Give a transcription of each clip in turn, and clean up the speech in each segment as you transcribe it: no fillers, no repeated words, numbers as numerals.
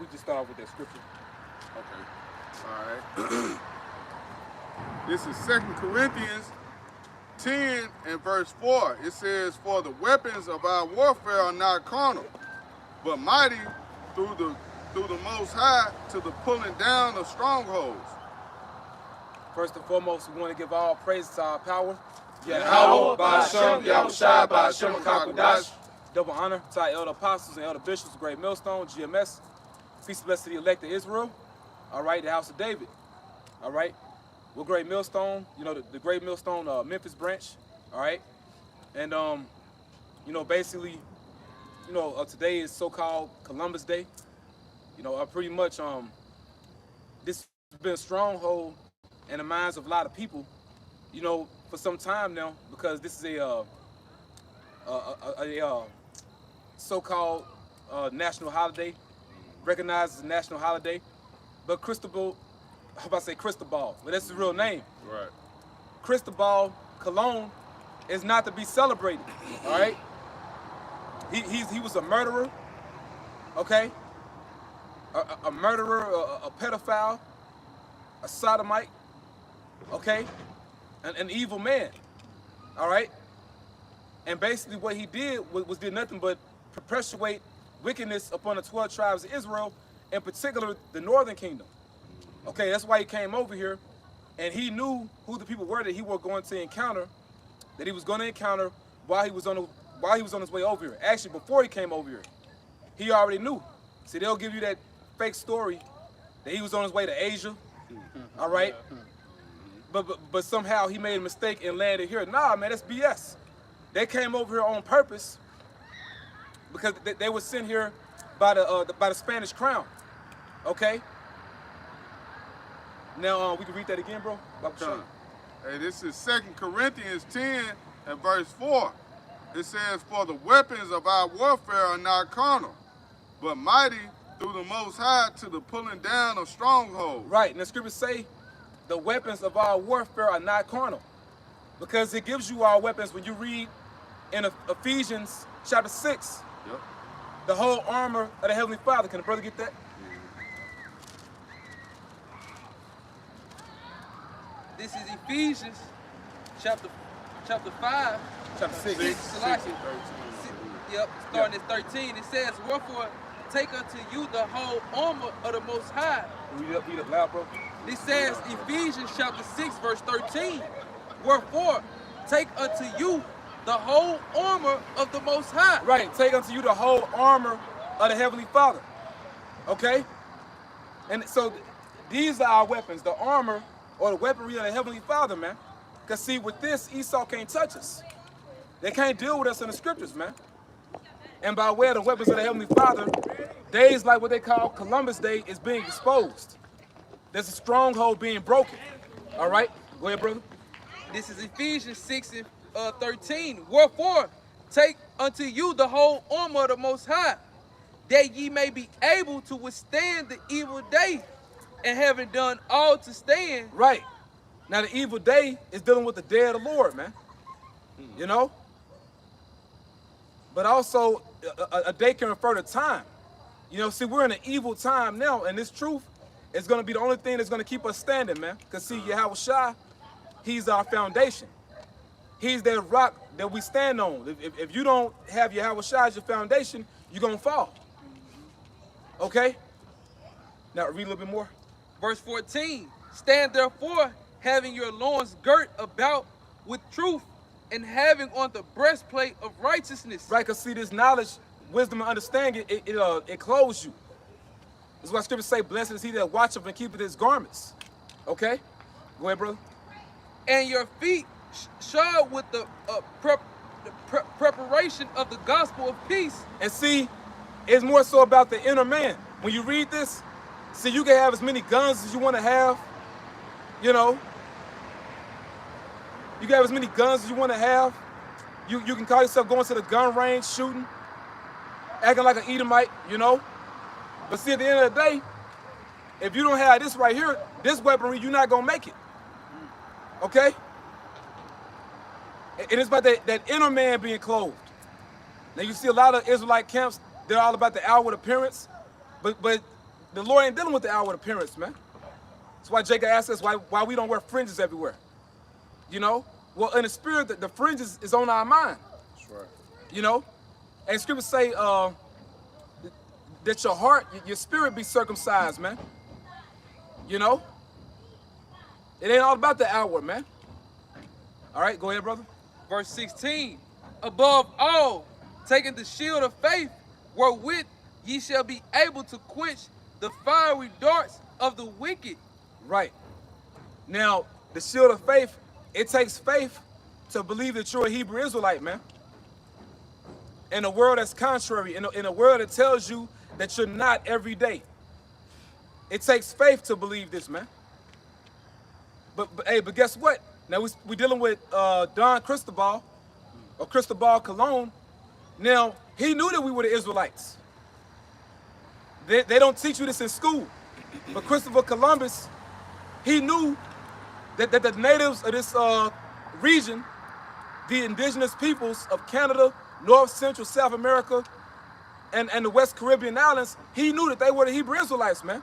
we just start off with that scripture. Okay. All right. This is 2 Corinthians 10 and verse 4. It says, "For the weapons of our warfare are not carnal, but mighty through the Most High to the pulling down of strongholds." First and foremost, we want to give all praise to our power. Yahweh, Ba'ashem, Yahushua, Ba'ashem, Kakodash. Double honor to our elder apostles and elder bishops of Great Millstone, GMS. Peace and blessings to the elect of Israel. All right, the house of David. All right, we're Great Millstone, you know, the Great Millstone Memphis branch. All right, and you know, basically, you know, today is so-called Columbus Day. You know, pretty much this has been a stronghold in the minds of a lot of people, you know, for some time now, because this is a so-called national holiday, recognized as a national holiday. But Cristobal, how about to say Cristobal, but that's his real name. Right. Cristobal Colon is not to be celebrated. All right. He was a murderer. Okay. A murderer, a pedophile, a sodomite. Okay. An evil man. All right. And basically what he did was did nothing but perpetuate wickedness upon the 12 tribes of Israel, in particular the northern kingdom. Okay, that's why he came over here, and he knew who the people were that he was going to encounter, while he was on his way over here. Actually, before he came over here, he already knew. See, they'll give you that fake story that he was on his way to Asia. All right, but somehow he made a mistake and landed here. Nah, man, that's BS. They came over here on purpose because they were sent here by the Spanish crown. Okay. Now we can read that again, bro. Hey, this is 2 Corinthians 10 and verse 4. It says, "For the weapons of our warfare are not carnal, but mighty through the Most High to the pulling down of strongholds." Right, and the scriptures say the weapons of our warfare are not carnal, because it gives you our weapons when you read in Ephesians chapter 6, Yep. the whole armor of the Heavenly Father. Can the brother get that? This is Ephesians chapter 5. Chapter 6. Yep, starting at 13. It says, "Wherefore take unto you the whole armor of the Most High." Read up loud, bro. This says Ephesians chapter 6 verse 13. "Wherefore take unto you the whole armor of the Most High." Right, take unto you the whole armor of the Heavenly Father. Okay? And so these are our weapons, the armor or the weaponry of the Heavenly Father, man. Because see, with this, Esau can't touch us. They can't deal with us in the scriptures, man. And by way of the weapons of the Heavenly Father, days like what they call Columbus Day is being exposed. There's a stronghold being broken. All right? Go ahead, brother. This is Ephesians 6 and 13. "Wherefore take unto you the whole armor of the Most High, that ye may be able to withstand the evil day, and having done all to stand." Right. Now the evil day is dealing with the day of the Lord, man. You know? But also a day can refer to time. You know, see, we're in an evil time now, and this truth is going to be the only thing that's going to keep us standing, man. Because see, Yahushua, he's our foundation. He's that rock that we stand on. If you don't have Yahushua as your foundation, you're going to fall. Okay? Now read a little bit more. Verse 14. "Stand therefore, having your loins girt about with truth, and having on the breastplate of righteousness." Right, because see, this knowledge, wisdom, and understanding, it clothes you. That's why scriptures say, "Blessed is he that watcheth and keepeth his garments." Okay? Go ahead, brother. "And your feet shod with the preparation of the gospel of peace." And see, it's more so about the inner man. When you read this, see, you can have as many guns as you want to have. You know, you can have as many guns as you want to have. You can call yourself going to the gun range, shooting, acting like an Edomite, you know. But see, at the end of the day, if you don't have this right here, this weaponry, you're not going to make it. Okay? And it's about that inner man being clothed. Now, you see a lot of Israelite camps, they're all about the outward appearance, but the Lord ain't dealing with the outward appearance, man. That's why Jacob asked us why we don't wear fringes everywhere. You know? Well, in the spirit, the fringes is on our mind. That's right. You know? And scriptures say that your heart, your spirit be circumcised, man. You know? It ain't all about the outward, man. All right, go ahead, brother. Verse 16, above all, taking the shield of faith, wherewith ye shall be able to quench the fiery darts of the wicked. Right. Now, the shield of faith, it takes faith to believe that you're a Hebrew Israelite, man. In a world that's contrary, in a world that tells you that you're not every day. It takes faith to believe this, man. But guess what? Now we're dealing with Don Cristobal, or Cristobal Colon. Now, he knew that we were the Israelites. They don't teach you this in school. But Christopher Columbus, he knew that the natives of this region, the indigenous peoples of Canada, North, Central, South America, and the West Caribbean islands, he knew that they were the Hebrew Israelites, man.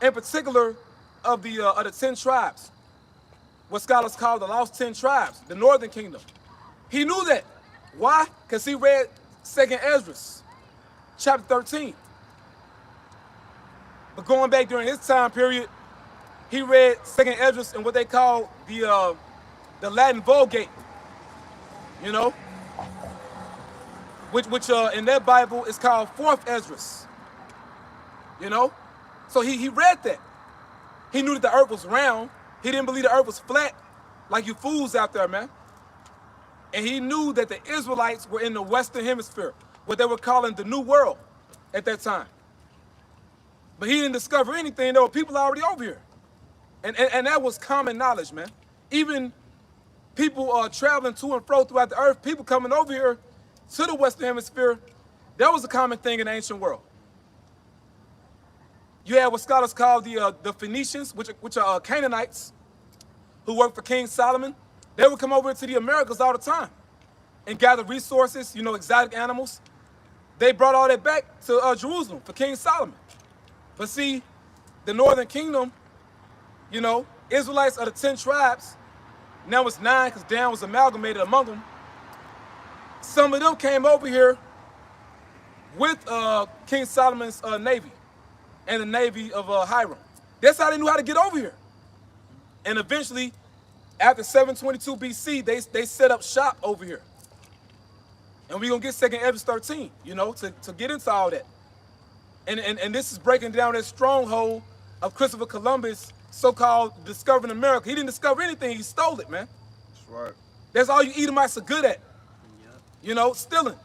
In particular, of the 10 tribes, what scholars call the lost 10 tribes, the Northern Kingdom. He knew that. Why? Because he read 2nd Ezra, chapter 13. But going back during his time period, he read 2nd Ezra in what they call the Latin Vulgate, you know, which in their Bible is called 4th Ezra, you know. So he read that. He knew that the earth was round. He didn't believe the earth was flat like you fools out there, man. And he knew that the Israelites were in the Western Hemisphere, what they were calling the New World at that time. But he didn't discover anything. There were people already over here. And that was common knowledge, man. Even people traveling to and fro throughout the earth, people coming over here to the Western Hemisphere, that was a common thing in the ancient world. You had what scholars call the Phoenicians, which are Canaanites, who worked for King Solomon. They would come over to the Americas all the time and gather resources, you know, exotic animals. They brought all that back to Jerusalem for King Solomon. But see, the Northern Kingdom, you know, Israelites of the 10 tribes, now it's 9 because Dan was amalgamated among them. Some of them came over here with King Solomon's navy and the navy of Hiram. That's how they knew how to get over here. And eventually, after 722 BC, they set up shop over here. And we're going to get 2nd Ezra 13, you know, to get into all that. And this is breaking down that stronghold of Christopher Columbus, so-called discovering America. He didn't discover anything. He stole it, man. That's right. That's all you Edomites are good at. Yep. You know, stealing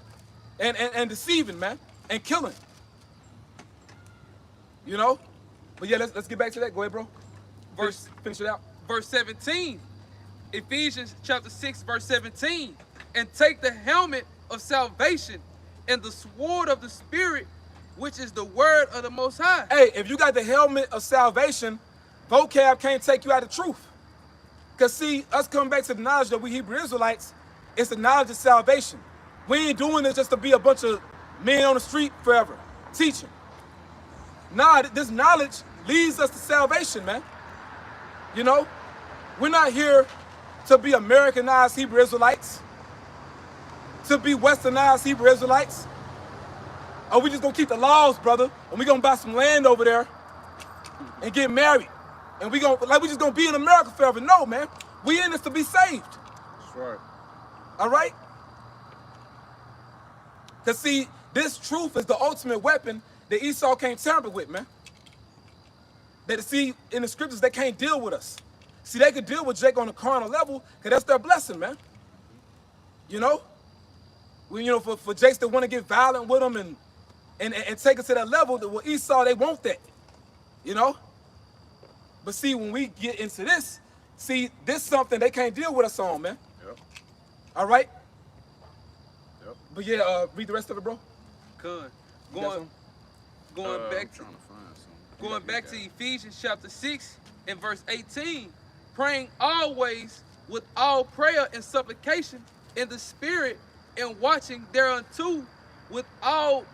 and deceiving, man, and killing. You know? But yeah, let's get back to that. Go ahead, bro. Finish it out. Verse 17, Ephesians chapter 6, verse 17. And take the helmet of salvation and the sword of the Spirit, which is the word of the Most High. Hey, if you got the helmet of salvation, vocab can't take you out of truth. Because see, us coming back to the knowledge that we Hebrew Israelites, it's the knowledge of salvation. We ain't doing this just to be a bunch of men on the street forever, teaching. Nah, this knowledge leads us to salvation, man. You know, we're not here to be Americanized Hebrew Israelites, to be Westernized Hebrew Israelites. Or we just gonna keep the laws, brother, and we gonna buy some land over there and get married. And we just gonna be in America forever. No, man. We in this to be saved. That's right. All right? Because see, this truth is the ultimate weapon that Esau can't tamper with, man. That see, in the scriptures, they can't deal with us. See, they could deal with Jake on a carnal level, because that's their blessing, man. You know? When, you know, for Jakes that want to get violent with them and take us to that level, that with Esau, they want that. You know? But see, when we get into this, see, this is something they can't deal with us on, man. Yep. All right? Yep. But yeah, read the rest of it, bro. Good. Going back to Ephesians chapter 6 and verse 18, praying always with all prayer and supplication in the Spirit, and watching thereunto with all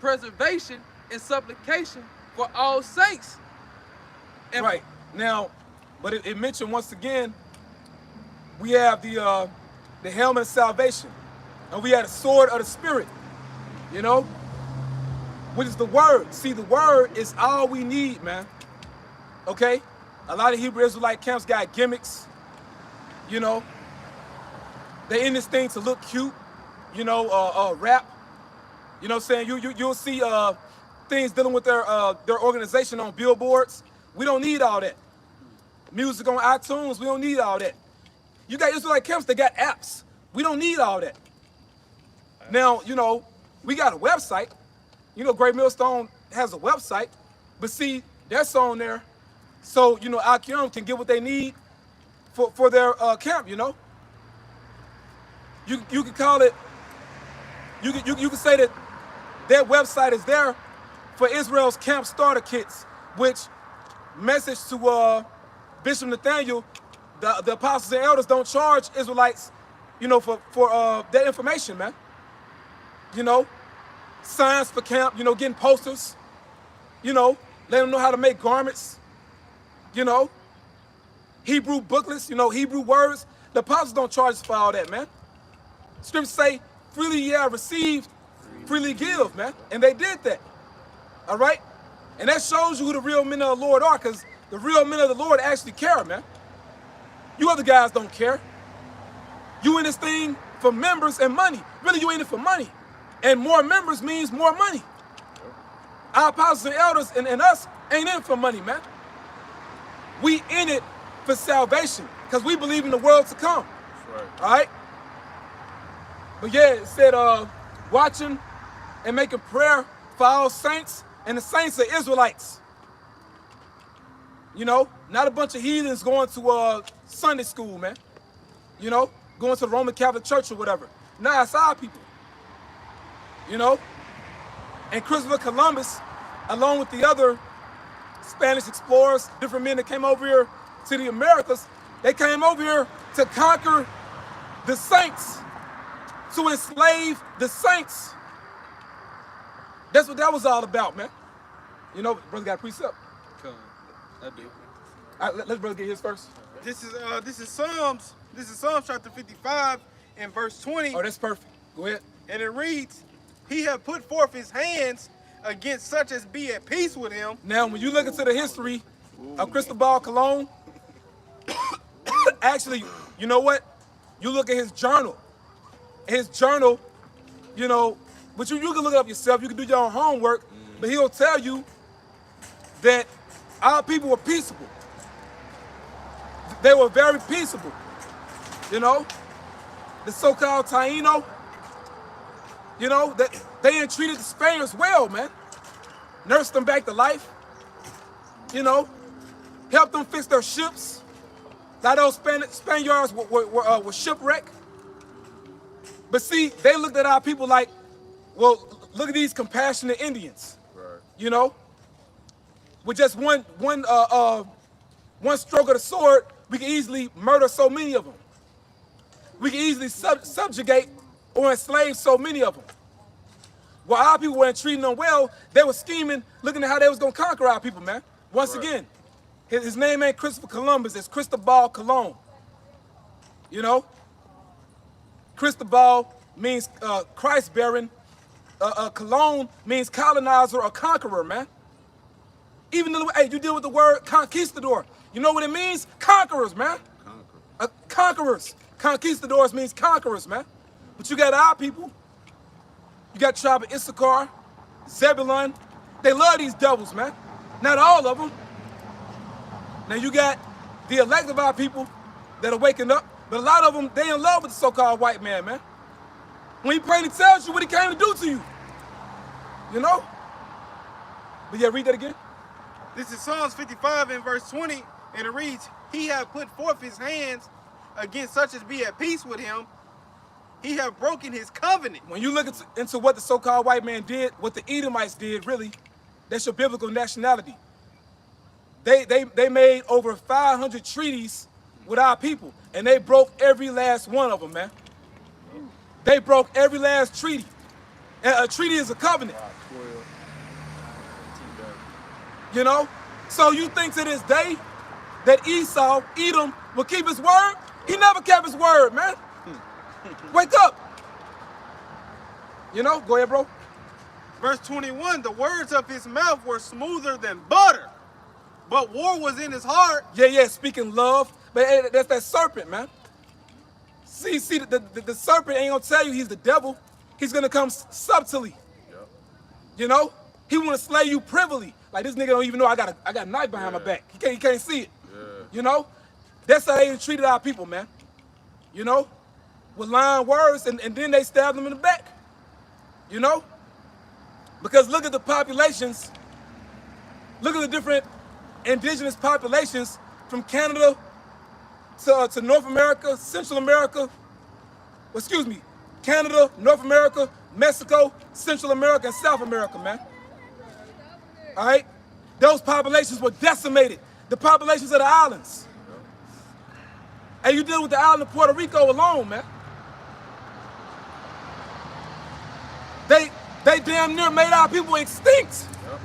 preservation and supplication for all saints. And Right. Now, but it mentioned once again, we have the helmet of salvation. And we have the sword of the spirit, you know, which is the word. See, the word is all we need, man. Okay? A lot of Hebrew Israelite camps got gimmicks, you know. They in this thing to look cute, you know, rap. You know what I'm saying? You'll see things dealing with their organization on billboards. We don't need all that. Music on iTunes, we don't need all that. You got Israelite camps that got apps. We don't need all that. Now, you know, we got a website. You know, Great Millstone has a website. But see, that's on there. So, you know, Akim can get what they need for their camp, you know. You can call it, you can say that their website is there for Israel's camp starter kits, which message to Bishop Nathaniel, the apostles and elders don't charge Israelites, you know, for their information, man. You know, signs for camp, you know, getting posters, you know, let them know how to make garments, you know, Hebrew booklets, you know, Hebrew words. The apostles don't charge us for all that, man. Scriptures say, freely ye have received, freely give, man. And they did that, all right? And that shows you who the real men of the Lord are, because the real men of the Lord actually care, man. You other guys don't care. You in this thing for members and money. Really, you in it for money. And more members means more money. Our apostles and elders and us ain't in it for money, man. We in it for salvation, because we believe in the world to come. That's right. All right? But yeah, it said watching and making prayer for all saints, and the saints are Israelites. You know, not a bunch of heathens going to Sunday school, man. You know, going to the Roman Catholic Church or whatever. Nah, it's our people. You know? And Christopher Columbus, along with the other Spanish explorers, different men that came over here to the Americas, they came over here to conquer the saints, to enslave the saints. That's what that was all about, man. You know, brother got a precept. Come, I do. All right, let's brother get his first. This is Psalms chapter 55 and verse 20. Oh, that's perfect. Go ahead. And it reads, He hath put forth his hands against such as be at peace with him. Now, when you look into the history of Cristobal Colon, actually, you know what? You look at his journal. His journal, you know, but you can look it up yourself. You can do your own homework, but he'll tell you that our people were peaceable. They were very peaceable. You know, the so-called Taino, you know, that they entreated the Spaniards well, man. Nursed them back to life. You know, helped them fix their ships. A lot of those Spaniards were shipwrecked. But see, they looked at our people like, well, look at these compassionate Indians. Right. You know, with just one stroke of the sword, we can easily murder so many of them. We can easily subjugate or enslave so many of them. While our people weren't treating them well, they were scheming, looking at how they was gonna conquer our people, man. Once again, his name ain't Christopher Columbus, it's Cristobal Colon. You know? Cristobal means Christ-bearing. Colon means colonizer or conqueror, man. Even the, hey, you deal with the word conquistador. You know what it means? Conquerors, man. Conquerors. Conquistadors means conquerors, man. But you got our people. You got tribe of Issachar, Zebulun. They love these devils, man. Not all of them. Now you got the elect of our people that are waking up, but a lot of them, they in love with the so-called white man, man. When he plainly tells you what he came to do to you. You know? But yeah, read that again. This is Psalms 55 and verse 20, and it reads, He hath put forth his hands against such as be at peace with him. He hath broken his covenant. When you look into what the so-called white man did, what the Edomites did, really, that's your biblical nationality. They made over 500 treaties with our people, and they broke every last one of them, man. They broke every last treaty. And a treaty is a covenant. You know? So you think to this day that Esau, Edom, will keep his word? He never kept his word, man. Wake up. You know? Go ahead, bro. Verse 21, the words of his mouth were smoother than butter, but war was in his heart. Yeah, speaking love. But hey, that's that serpent, man. See, the serpent ain't gonna tell you he's the devil. He's gonna come subtly. Yep. You know? He wanna slay you privily. Like this nigga don't even know I got a knife behind my back. He can't see it. Yeah. You know? That's how they treated our people, man. You know? With lying words and then they stabbed them in the back. You know? Because look at the populations. Look at the different indigenous populations from Canada to North America, Central America. Excuse me, Canada, North America, Mexico, Central America, and South America, man. All right? Those populations were decimated. The populations of the islands. And you deal with the island of Puerto Rico alone, man. They damn near made our people extinct. Yep.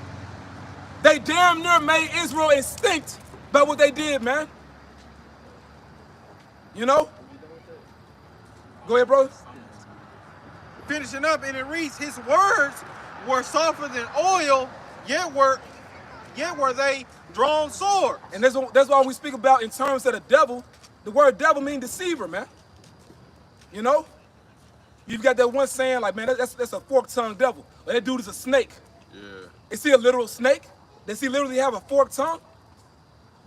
They damn near made Israel extinct by what they did, man. You know? Go ahead, bro. Finishing up, and it reads, his words were softer than oil, yet were they drawn swords. And that's why we speak about in terms of the devil. The word devil means deceiver, man. You know? You've got that one saying like, man, that's a fork-tongued devil. Or that dude is a snake. Yeah. Is he a literal snake? Does he literally have a forked tongue?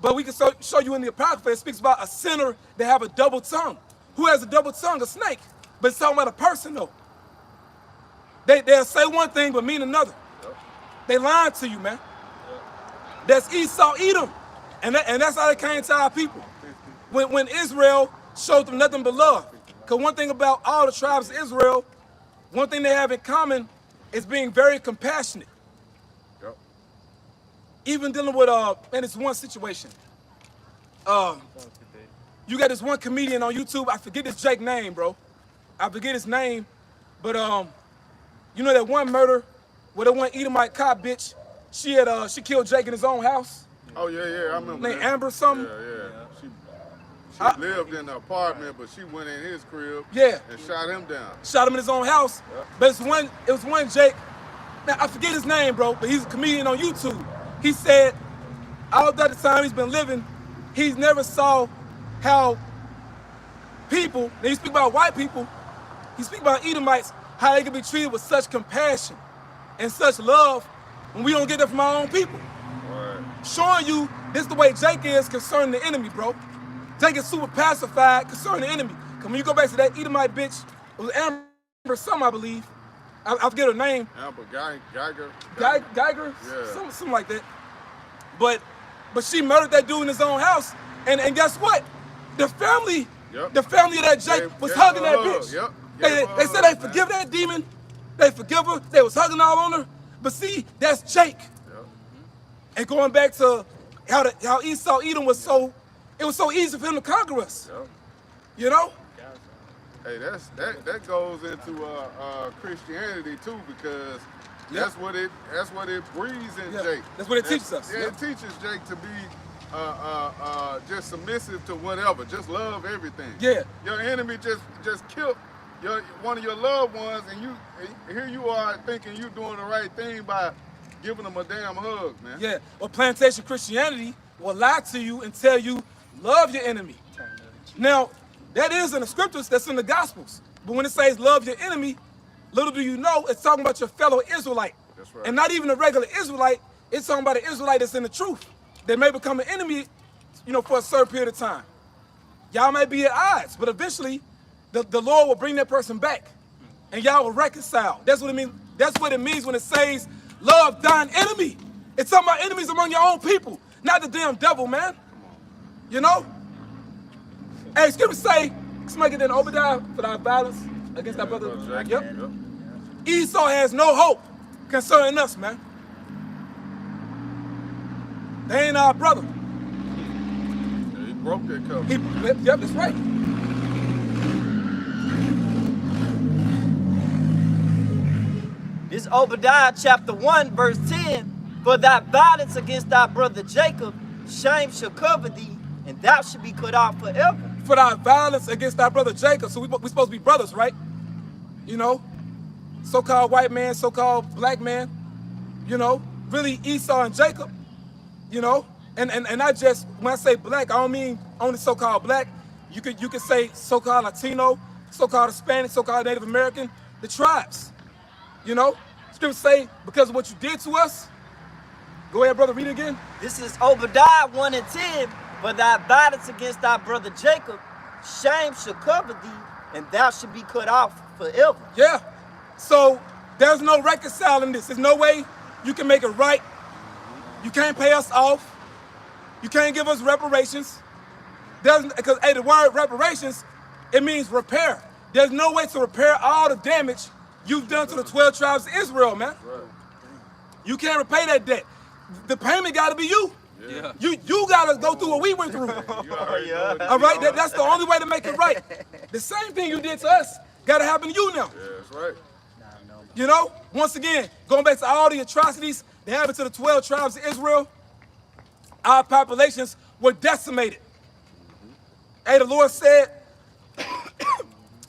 But we can show you in the Apocrypha, it speaks about a sinner that have a double tongue. Who has a double tongue? A snake. But it's talking about a person, though. They'll say one thing but mean another. Yep. They lying to you, man. That's Esau, Edom. And that's how they came to our people. When Israel showed them nothing but love. Because one thing about all the tribes of Israel, one thing they have in common is being very compassionate. Yep. Even dealing with man, it's one situation. You got this one comedian on YouTube. I forget his Jake name, bro. I forget his name, but you know that one murder where that one Edomite cop bitch, she killed Jake in his own house. Oh yeah, I remember. Named that. Amber something. Yeah. She lived in the apartment, but she went in his crib. Yeah. And shot him down. Shot him in his own house. Yep. But it was one Jake. Now I forget his name, bro, but he's a comedian on YouTube. He said all that the time he's been living, he's never saw how people, now you speak about white people, you speak about Edomites, how they can be treated with such compassion and such love when we don't get that from our own people. Right. Showing you this is the way Jake is concerning the enemy, bro. Jake is super pacified concerning the enemy. Cause when you go back to that Edomite bitch, it was Amber some, I believe. I forget her name. Amber Geiger. Geiger? Yeah. Something like that. But she murdered that dude in his own house. And guess what? The family of that Jake was hugging that bitch. Yep. They said they forgive that demon. They forgive her. They was hugging all on her. But see, that's Jake. Yep. And going back to how Esau Edom was it was so easy for him to conquer us. Yep. You know? Hey, that goes into Christianity too, because that's what it breeds in Jake. That's what it teaches us. Yeah, it teaches Jake to be just submissive to whatever, just love everything. Yeah. Your enemy just killed one of your loved ones, and here you are thinking you're doing the right thing by giving them a damn hug, man. Yeah. Well, plantation Christianity will lie to you and tell you love your enemy. Now, that is in the scriptures, that's in the Gospels. But when it says love your enemy, little do you know, it's talking about your fellow Israelite. That's right. And not even a regular Israelite, it's talking about an Israelite that's in the truth. They may become an enemy, for a certain period of time. Y'all may be at odds, but eventually the Lord will bring that person back. And y'all will reconcile. That's what it means. That's what it means when it says love thine enemy. It's talking about enemies among your own people, not the damn devil, man. You know? Hey, scripture say, somebody get that in Obadiah for our violence against our brother. Yep. Esau has no hope concerning us, man. They ain't our brother. Yeah, he broke that covenant. Yep, that's right. This is Obadiah chapter 1, verse 10. For thy violence against thy brother Jacob, shame shall cover thee, and thou shalt be cut off forever. For thy violence against thy brother Jacob. So we supposed to be brothers, right? You know, so-called white man, so-called black man, you know, really Esau and Jacob, you know, and I just, when I say black, I don't mean only so-called black. You could say so-called Latino, so-called Hispanic, so-called Native American, the tribes, you know. Scripture say, because of what you did to us. Go ahead, brother, read it again. This is Obadiah 1 and 10. For thy violence against thy brother Jacob, shame shall cover thee, and thou shalt be cut off forever. Yeah. So there's no reconciling this. There's no way you can make it right. You can't pay us off. You can't give us reparations. Because hey, the word reparations, it means repair. There's no way to repair all the damage you've done to the 12 tribes of Israel, man. You can't repay that debt. The payment got to be you. Yeah. You got to go through what we went through. All right? That's the only way to make it right. The same thing you did to us got to happen to you now. Yeah, that's right. You know, once again, going back to all the atrocities that happened to the 12 tribes of Israel, our populations were decimated. Hey, the Lord said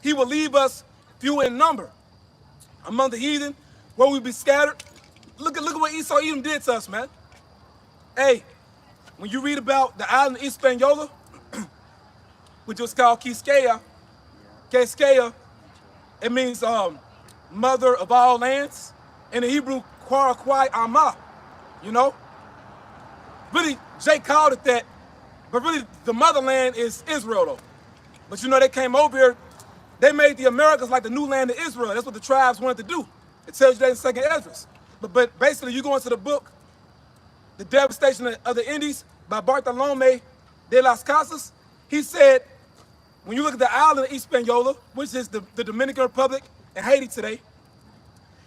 he will leave us few in number among the heathen, where we be scattered. Look at what Esau Edom did to us, man. Hey, when you read about the island of Hispaniola, which was called Quisqueya, it means mother of all lands. In the Hebrew, Kwarakwai Amah, you know? Really, Jake called it that, but really the motherland is Israel, though. But you know, they came over here, they made the Americas like the new land of Israel. That's what the tribes wanted to do. It tells you that in 2nd Ezra. But basically, you go into the book, The Devastation of the Indies by Bartolome de las Casas. He said, when you look at the island of Hispaniola, which is the Dominican Republic and Haiti today,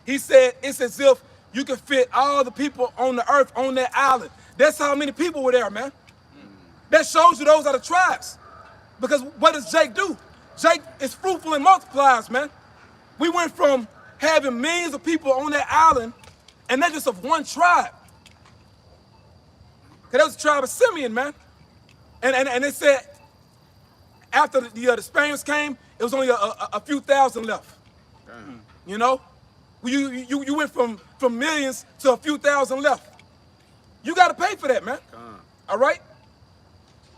he said it's as if you can fit all the people on the earth on that island. That's how many people were there, man. That shows you those are the tribes. Because what does Jake do? Jake is fruitful and multiplies, man. We went from having millions of people on that island, and that's just of one tribe. Because that was the tribe of Simeon, man. And they said after the Spaniards came, it was only a few thousand left. Damn. You know? You went from millions to a few thousand left. You got to pay for that, man. All right?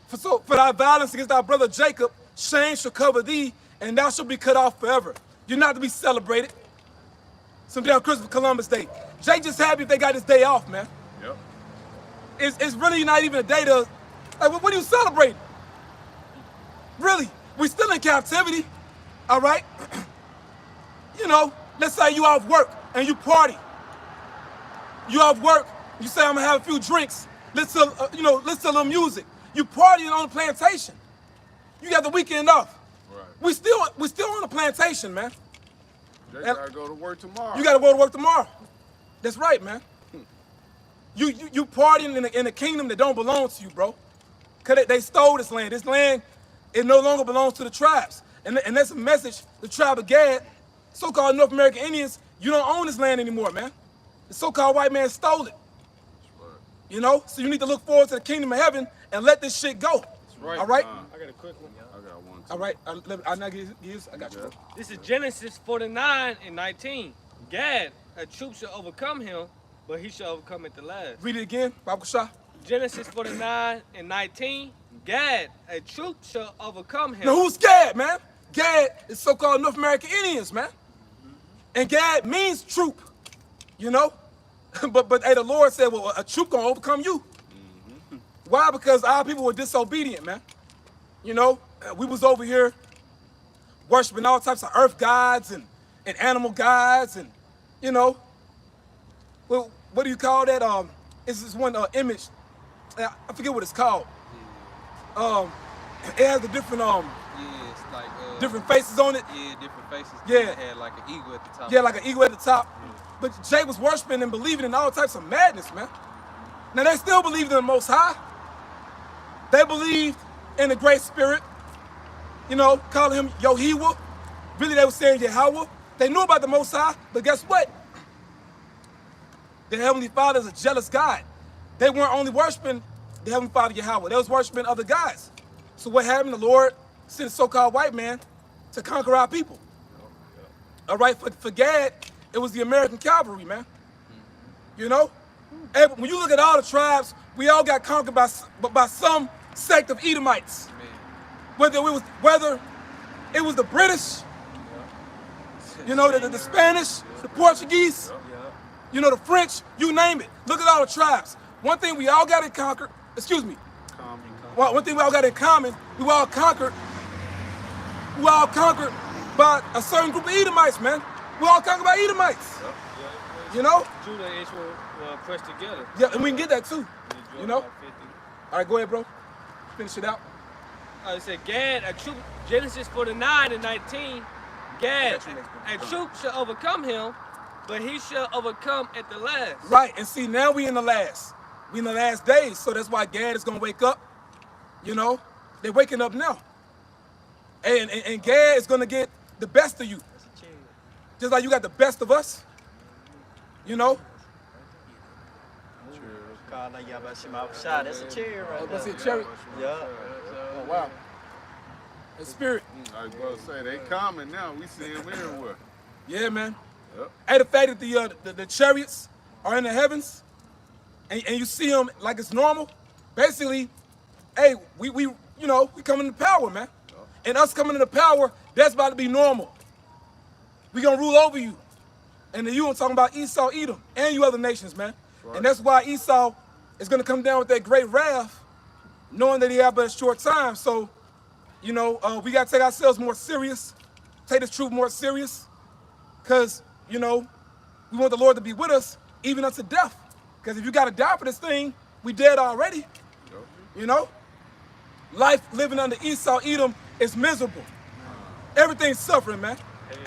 For thy violence against thy brother Jacob, shame shall cover thee, and thou shalt be cut off forever. You're not to be celebrated. Someday on Christopher Columbus Day. Jake just happy if they got this day off, man. Yep. It's really not even a day to, like, what are you celebrating? Really, we still in captivity, all right? You know, let's say you off work and you party. You off work, you say I'm gonna have a few drinks, listen to a little music. You partying on the plantation. You got the weekend off. Right. We still on the plantation, man. They gotta go to work tomorrow. You gotta go to work tomorrow. That's right, man. You partying in a kingdom that don't belong to you, bro. Cause they stole this land. This land, it no longer belongs to the tribes. And that's a message, the tribe of Gad, so-called North American Indians, you don't own this land anymore, man. The so-called white man stole it. Right. You know? So you need to look forward to the kingdom of heaven and let this shit go. Right. All right? I got a quick one. I got one too. All right. I now give you. I got you. This is Genesis 49 and 19. Gad, a troop shall overcome him, but he shall overcome at the last. Read it again, Bible Shah. Genesis 49 and 19. Gad, a troop shall overcome him. Now who's Gad, man? Gad is so-called North American Indians, man. And Gad means troop, you know? but hey, the Lord said, well, a troop gonna overcome you. Why? Because our people were disobedient, man. You know, we was over here worshiping all types of earth gods and animal gods and, you know, well, what do you call that? It's this one image. I forget what it's called. It has the different Yeah, it's like different faces on it. Yeah, different faces. Yeah. It had like an eagle at the top. Yeah, like an eagle at the top. But Jay was worshiping and believing in all types of madness, man. Now they still believed in the Most High. They believed in the Great Spirit. You know, calling him Yohiwa. Really, they were saying Yahweh. They knew about the Most High, but guess what? The Heavenly Father is a jealous God. They weren't only worshiping the Heavenly Father Yahweh, they was worshiping other gods. So what happened? The Lord sent a so-called white man to conquer our people. All right, for Gad, it was the American cavalry, man. You know? And when you look at all the tribes, we all got conquered by some sect of Edomites. Whether it was the British, you know, the Spanish, the Portuguese, you know, the French, you name it. Look at all the tribes. One thing we all got in conquer, excuse me. One thing we all got in common, we were all conquered by a certain group of Edomites, man. We all conquered by Edomites. You know? Judah and Israel were pressed together. Yeah, and we can get that too. You know? All right, go ahead, bro. Finish it out. It said, Gad, a troop, Genesis 49 and 19, Gad, a troop shall overcome him, but he shall overcome at the last. Right, and see, now we in the last. We in the last days, so that's why Gad is going to wake up. You know? They're waking up now. And Gad is going to get the best of you. Just like you got the best of us. You know? That's a chair right there. That's it, cherry. Yeah. Oh, wow. The spirit. I was about to say, they coming now. We see them everywhere. Yeah, man. Yep. Hey, the fact that the chariots are in the heavens, and you see them like it's normal, basically, hey, we coming into power, man. And us coming into power, that's about to be normal. We gonna rule over you. And then I'm talking about Esau, Edom, and you other nations, man. Right. And that's why Esau is gonna come down with that great wrath, knowing that he have but a short time. So, you know, we gotta take ourselves more serious, take this truth more serious, because, you know, we want the Lord to be with us, even unto death. Because if you gotta die for this thing, we dead already. You know? Life living under Esau, Edom is miserable. Everything's suffering, man.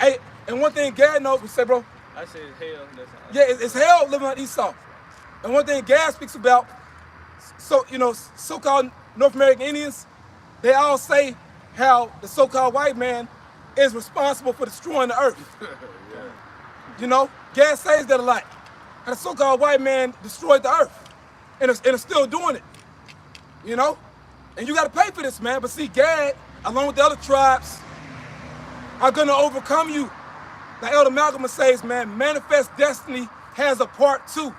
Hey, and one thing Gad knows, we say, bro. I said hell. Yeah, it's hell living on Esau. And one thing Gad speaks about, so you know, so-called North American Indians, they all say how the so-called white man is responsible for destroying the earth. You know, Gad says that a lot. How the so-called white man destroyed the earth, and is still doing it. You know, and you got to pay for this, man. But see, Gad, along with the other tribes, are gonna overcome you. Like Elder Malcolm says, man, manifest destiny has a part 2.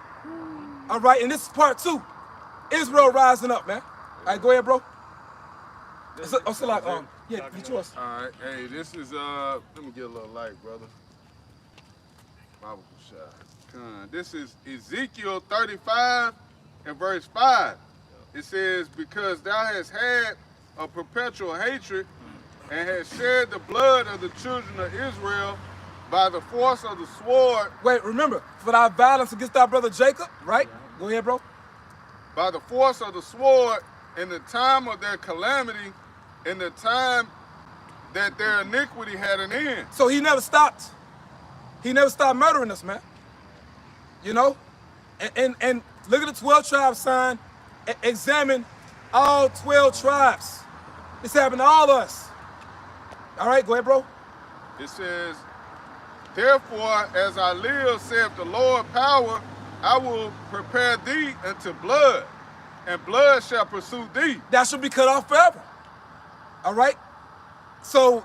All right, and this is part 2. Israel rising up, man. All right, go ahead, bro. Yeah, get yours. All right, hey, this is, let me get a little light, brother. Bible shot. This is Ezekiel 35 and verse 5. It says, because thou hast had a perpetual hatred and hast shed the blood of the children of Israel by the force of the sword. Wait, remember, for thy violence against thy brother Jacob, right? Go ahead, bro. By the force of the sword in the time of their calamity, in the time that their iniquity had an end. So he never stopped. He never stopped murdering us, man. You know? And look at the 12 tribe sign. Examine all 12 tribes. This happened to all of us. All right, go ahead, bro. It says, therefore, as I live, saith the Lord power, I will prepare thee unto blood, and blood shall pursue thee. That should be cut off forever. All right? So,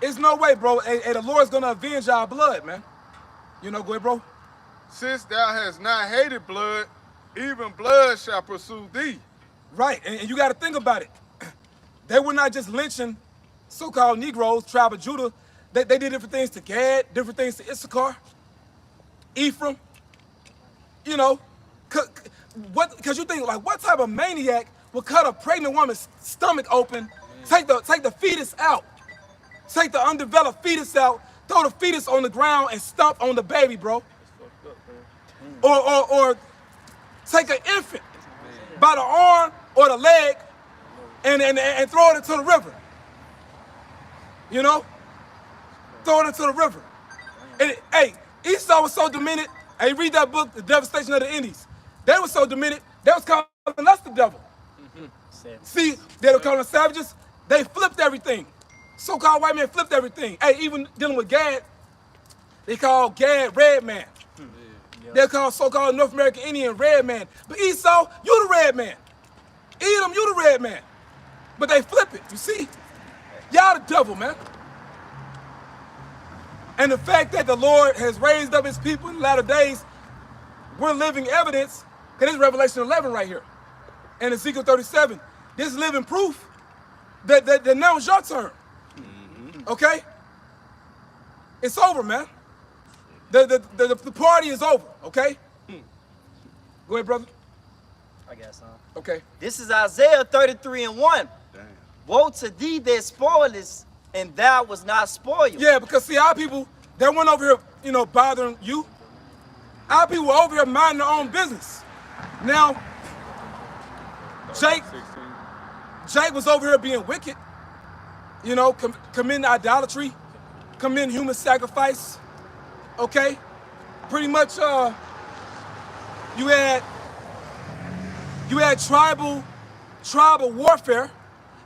it's no way, bro. Hey, the Lord's going to avenge our blood, man. You know, go ahead, bro. Since thou hast not hated blood, even blood shall pursue thee. Right, and you got to think about it. They were not just lynching so-called Negroes, tribe of Judah. They did different things to Gad, different things to Issachar, Ephraim. You know, because you think, like, what type of maniac would cut a pregnant woman's stomach open, take the fetus out, take the undeveloped fetus out, throw the fetus on the ground and stomp on the baby, bro? Or take an infant by the arm or the leg and throw it into the river. You know? Throw it into the river. And hey, Esau was so demented. Hey, read that book, The Devastation of the Indies. They were so demented, they was calling us the devil. See, they were calling us savages. They flipped everything. So-called white men flipped everything. Hey, even dealing with Gad, they call Gad Red Man. They're called so-called North American Indian red man. But Esau, you the red man. Edom, you the red man. But they flip it, you see? Y'all the devil, man. And the fact that the Lord has raised up his people in the latter days, we're living evidence, because this is Revelation 11 right here. And Ezekiel 37. This is living proof that now it's your turn. Okay? It's over, man. The party is over, okay? Go ahead, brother. I got some. Okay. This is Isaiah 33:1. Damn. Woe to thee that spoilest, and thou was not spoiled. Yeah, because see, our people, they weren't over here, bothering you. Our people were over here minding their own business. Now, Jake was over here being wicked, committing idolatry, committing human sacrifice, okay? Pretty much, you had tribal warfare,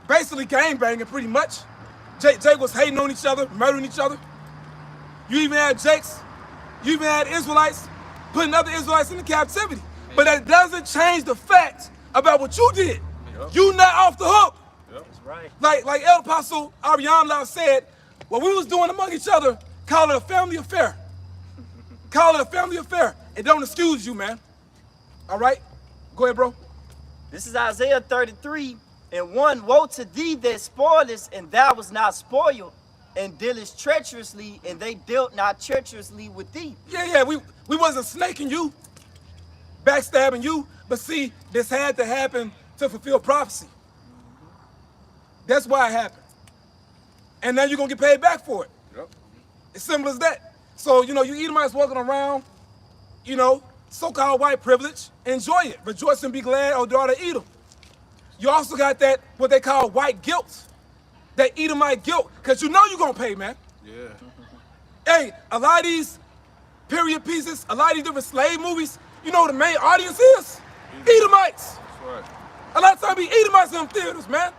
basically gangbanging pretty much. Jake was hating on each other, murdering each other. You even had Israelites putting other Israelites into captivity. But that doesn't change the fact about what you did. Yep. You not off the hook. Yep. That's right. Like El Apostle Ariana said, what we was doing among each other, call it a family affair. Call it a family affair. It don't excuse you, man. All right? Go ahead, bro. This is Isaiah 33:1. Woe to thee that spoilest, and thou was not spoiled, and dealest treacherously, and they dealt not treacherously with thee. Yeah, we wasn't snaking you, backstabbing you, but see, this had to happen to fulfill prophecy. That's why it happened. And now you're gonna get paid back for it. Yep. It's simple as that. So, you Edomites walking around, so-called white privilege, enjoy it. Rejoice and be glad, O daughter of Edom. You also got that, what they call white guilt, that Edomite guilt, because you know you're gonna pay, man. Yeah. Hey, a lot of these period pieces, a lot of these different slave movies, you know who the main audience is? Edomites. That's right. A lot of times be Edomites in them theaters, man.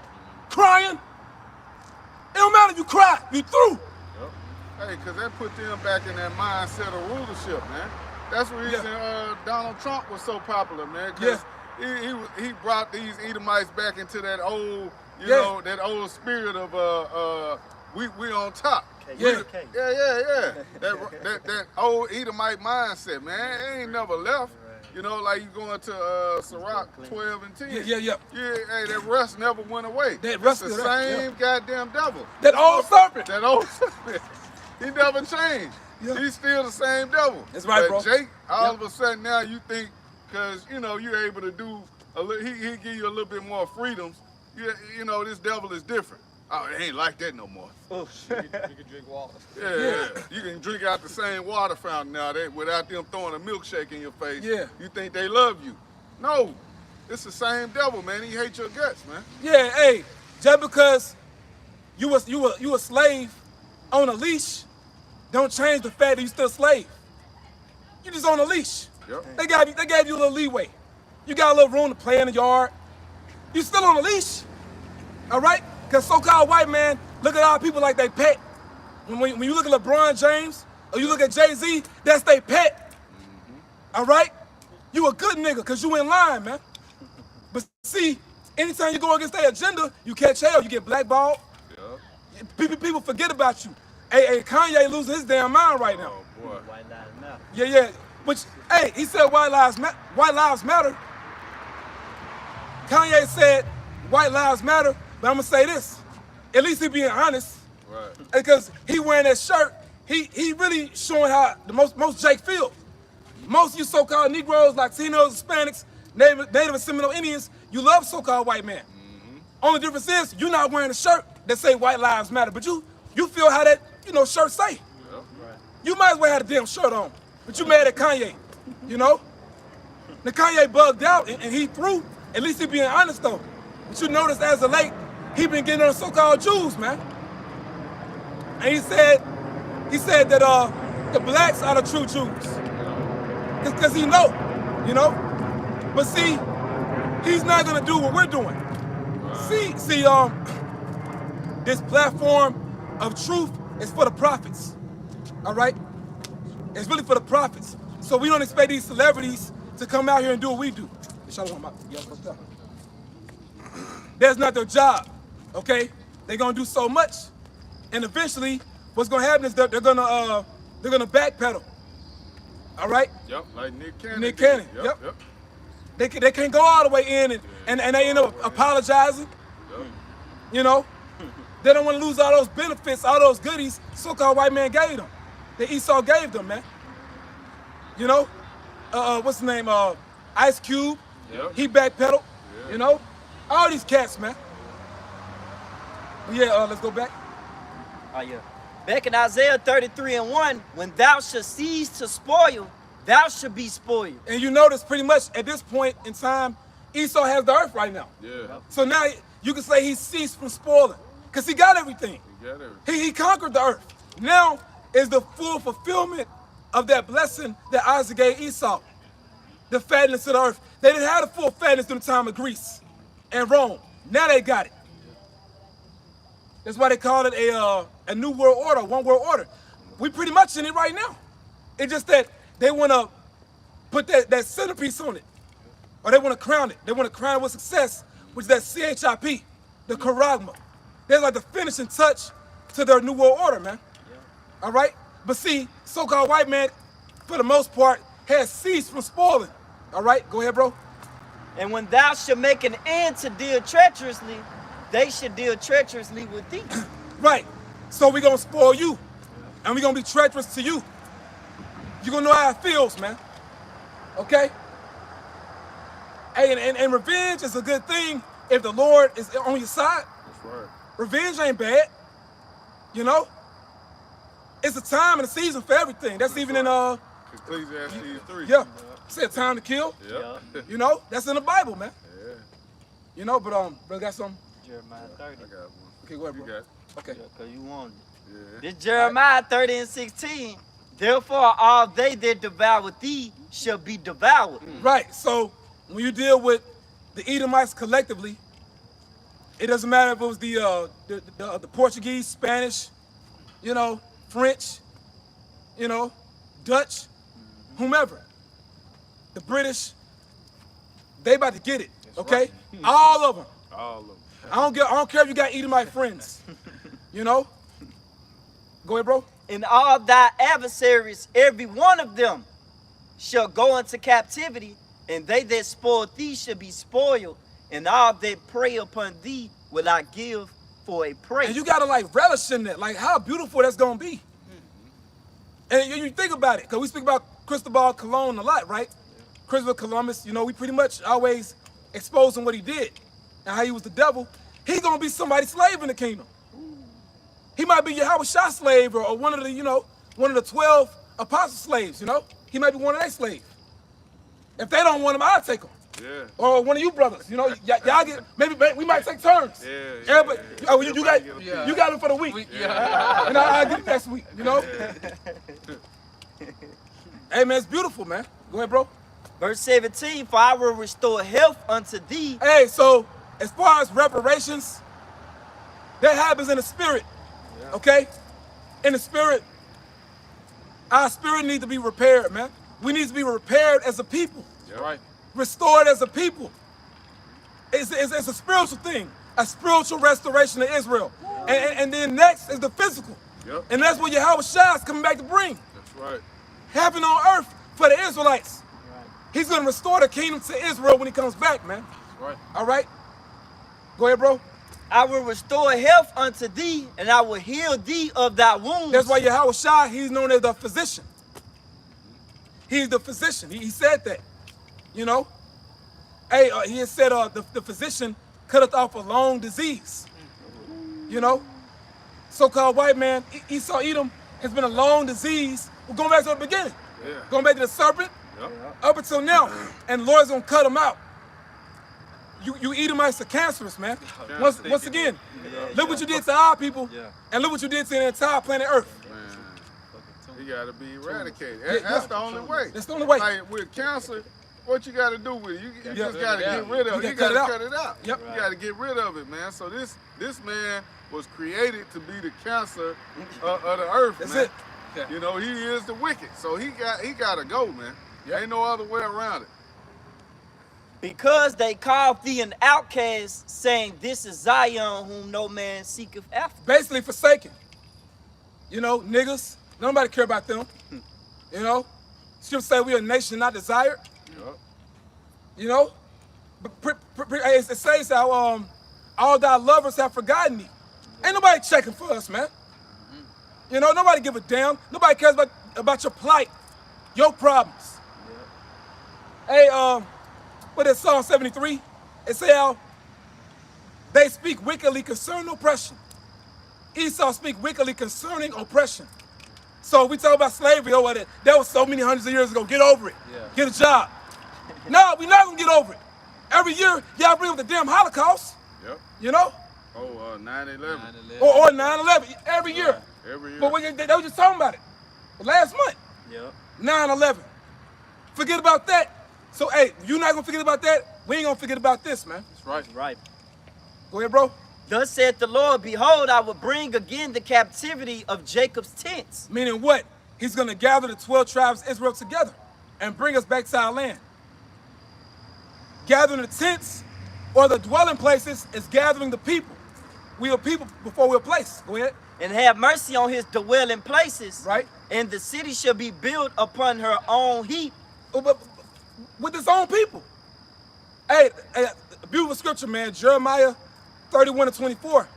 Crying. It don't matter if you cry, you through. Yep. Hey, because that put them back in that mindset of rulership, man. That's the reason Donald Trump was so popular, man. Because he brought these Edomites back into that old, that old spirit of we on top. Yeah. That old Edomite mindset, man. It ain't never left. Like you going to Sirach 12 and 10. Yeah. Yeah, hey, that rust never went away. That rust It's the is right, same goddamn devil. That old serpent. That old serpent. He never changed. Yeah. He's still the same devil. That's right, but bro. Jake, all of a sudden now you think, because, you're able to do, he give you a little bit more freedoms. This devil is different. Oh, it ain't like that no more. You can drink water. Yeah. You can drink out the same water fountain now without them throwing a milkshake in your face. Yeah. You think they love you. No. It's the same devil, man. He hates your guts, man. Yeah, hey, just because you a slave on a leash, don't change the fact that you still a slave. You just on a leash. Yep. They gave you a little leeway. You got a little room to play in the yard. You still on a leash, all right? Because so-called white man look at our people like they pet. When you look at LeBron James or you look at Jay-Z, that's they pet, all right? You a good nigga because you in line, man. But see, anytime you go against their agenda, you catch hell, you get blackballed. Yep. People forget about you. Hey, Kanye losing his damn mind right now. Oh, boy. White lives matter. Yeah. Which, hey, he said white lives matter. Kanye said white lives matter, but I'm gonna say this. At least he being honest. Right. Because he wearing that shirt, he really showing how the most Jake feels. Most of you so-called Negroes, Latinos, Hispanics, Native and Seminole Indians, you love so-called white man. Only difference is you're not wearing a shirt that say white lives matter, but you feel how that shirt say. Yep. Right. You might as well have a damn shirt on, but you mad at Kanye, Now Kanye bugged out and he threw. At least he being honest though. But you notice as of late, he been getting on the so-called Jews, man. And he said that the blacks are the true Jews. Because he know. But see, he's not gonna do what we're doing. See, this platform of truth is for the prophets. All right? It's really for the prophets. So we don't expect these celebrities to come out here and do what we do. That's not their job, okay? They're gonna do so much, and eventually, what's gonna happen is that they're gonna backpedal. All right? Yep, like Nick Cannon. Nick Cannon. Yep. They can't go all the way in and they end up apologizing. Yep. You know, they don't want to lose all those benefits, all those goodies so-called white man gave them, that Esau gave them, man. You know, what's his name? Ice Cube. Yep. He backpedaled. Yeah. You know, all these cats, man. But yeah, let's go back. Oh, yeah. Back in Isaiah 33:1, when thou shalt cease to spoil, thou shalt be spoiled. And you notice pretty much at this point in time, Esau has the earth right now. Yeah. So now you can say he ceased from spoiling, because he got everything. He got everything. He conquered the earth. Now is the full fulfillment of that blessing that Isaac gave Esau. The fatness of the earth. They didn't have the full fatness during the time of Greece and Rome. Now they got it. That's why they call it a new world order, one world order. We pretty much in it right now. It's just that they want to put that centerpiece on it. Or they want to crown it. They want to crown it with success, which is that CHIP, the charagma. They're like the finishing touch to their new world order, man. All right? But see, so-called white man, for the most part, has ceased from spoiling. All right? Go ahead, bro. And when thou shalt make an end to deal treacherously, they should deal treacherously with thee. Right. So we're going to spoil you. And we're going to be treacherous to you. You're going to know how it feels, man. Okay? Hey, and revenge is a good thing if the Lord is on your side. That's right. Revenge ain't bad. You know? It's a time and a season for everything. That's even in Ecclesiastes 3. yeah. Say a time to kill. Yep. You know, that's in the Bible, man. Yeah. You know, but bro, got something? Jeremiah 30. I got one. Okay, go ahead, You bro. got it. Okay. Because you wanted it. Yeah. This Jeremiah 30:16. Therefore, all they that devour thee shall be devoured. Right. So when you deal with the Edomites collectively, it doesn't matter if it was the Portuguese, Spanish, you know, French, you know, Dutch, whomever. The British, they about to get it. Okay? All of them. All of them. I don't care if you got Edomite friends. You know? Go ahead, bro. And all thy adversaries, every one of them, shall go into captivity, and they that spoil thee shall be spoiled, and all that prey upon thee will I give for a prey. And you gotta like relish in that, like how beautiful that's gonna be. And you think about it, because we speak about Cristobal Colon a lot, right? Christopher Columbus, you know, we pretty much always expose him what he did and how he was the devil. He's gonna be somebody's slave in the kingdom. He might be Yahweh Shah's slave or one of the, you know, one of the 12 apostle slaves, you know? He might be one of their slaves. If they don't want him, I'll take him. Yeah. Or one of you brothers, you know, y'all get, maybe we might take turns. Yeah. But you got him for the week. Yeah. And I'll get it next week, you know? Hey, man, it's beautiful, man. Go ahead, bro. Verse 17, for I will restore health unto thee. Hey, so as far as reparations, that happens in the spirit, okay? In the spirit, our spirit needs to be repaired, man. We need to be repaired as a people. Yeah. Right. Restored as a people. It's a spiritual thing, a spiritual restoration of Israel. And then next is the physical. Yep. And that's what Yahweh Shah is coming back to bring. That's right. Heaven on earth for the Israelites. He's going to restore the kingdom to Israel when he comes back, man. That's right. All right? Go ahead, bro. I will restore health unto thee, and I will heal thee of thy wounds. That's why Yahweh Shah, he's known as the physician. He's the physician. He said that. You know? Hey, he had said the physician cutteth off a long disease. You know? So-called white man, Esau Edom, has been a long disease. We're going back to the beginning. Yeah. Going back to the serpent. Yep. Up until now, and the Lord's gonna cut them out. You Edomites are cancerous, man. Once again, look what you did to our people, and look what you did to the entire planet Earth. Man, he got to be eradicated. That's the only way. That's the only way. Like with cancer, what you got to do with it? You just got to get rid of it. You You gotta got to cut cut it out. Yep. You got to get rid of it, man. So this man was created to be the cancer of the earth, That's man. it. You know, he is the wicked. So he got to go, man. Yep. Ain't no other way around it. Because they called thee an outcast, saying, This is Zion, whom no man seeketh after. Basically forsaken. You know, niggas. Nobody care about them. You know, Scripture say we are a nation not desired. Yep. You know, it says how all thy lovers have forgotten thee. Ain't nobody checking for us, man. You know, nobody give a damn. Nobody cares about your plight, your problems. Hey, what is Psalm 73? It say how they speak wickedly concerning oppression. Esau speak wickedly concerning oppression. So we talk about slavery, oh, that was so many hundreds of years ago. Get over it. Yeah. Get a job. No, we're not gonna get over it. Every year, y'all bring up the damn Holocaust. Yep. You know? Oh, 9/11. Or 9/11. Every year. Every year. But they were just talking about it last month. Yep. 9/11. Forget about that. So, hey, you're not gonna forget about that. We ain't gonna forget about this, man. That's right. Right. Go ahead, bro. Thus saith the Lord, Behold, I will bring again the captivity of Jacob's tents. Meaning what? He's gonna gather the 12 tribes of Israel together and bring us back to our land. Gathering the tents or the dwelling places is gathering the people. We are people before we're a place. Go ahead. And have mercy on his dwelling places. Right. And the city shall be built upon her own heap. But with its own people. Hey, a beautiful scripture, man. Jeremiah 31-24.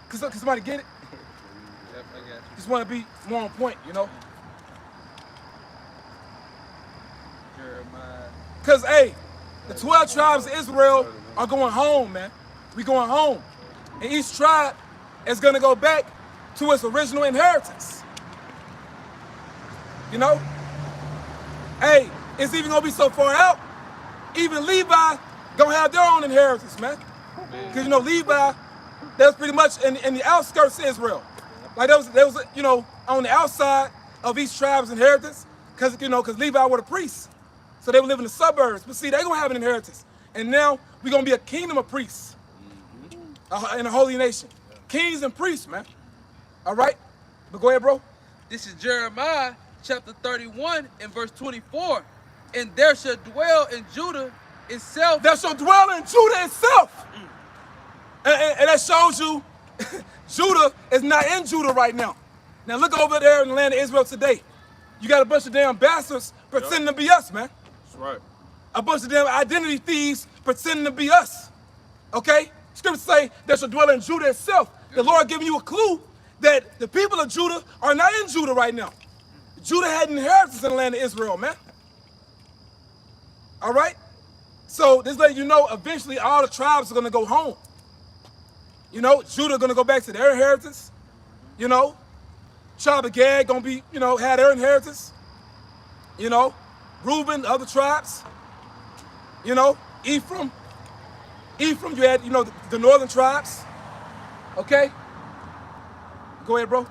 Can somebody get it? Yep, I got you. Just want to be more on point, you know? Jeremiah. Because, hey, the 12 tribes of Israel are going home, man. We going home. And each tribe is going to go back to its original inheritance. You know? Hey, it's even going to be so far out, even Levi going to have their own inheritance, man. Because, you know, Levi, that was pretty much in the outskirts of Israel. Like, that was, you know, on the outside of each tribe's inheritance, because Levi were the priests. So they would live in the suburbs. But see, they're going to have an inheritance. And now we're going to be a kingdom of priests in a holy nation. Kings and priests, man. All right? But go ahead, bro. This is Jeremiah chapter 31 and verse 24. And there shall dwell in Judah itself. That shall dwell in Judah itself. And that shows you Judah is not in Judah right now. Now look over there in the land of Israel today. You got a bunch of damn bastards pretending to be us, man. That's right. A bunch of damn identity thieves pretending to be us. Okay? Scriptures say that shall dwell in Judah itself. The Lord giving you a clue that the people of Judah are not in Judah right now. Judah had an inheritance in the land of Israel, man. All right? So this letting you know eventually all the tribes are going to go home. You know, Judah going to go back to their inheritance. You know, tribe of Gad going to be, you know, had their inheritance. You know, Reuben, other tribes. You know, Ephraim, you had, you know, the northern tribes. Okay? Go ahead, bro.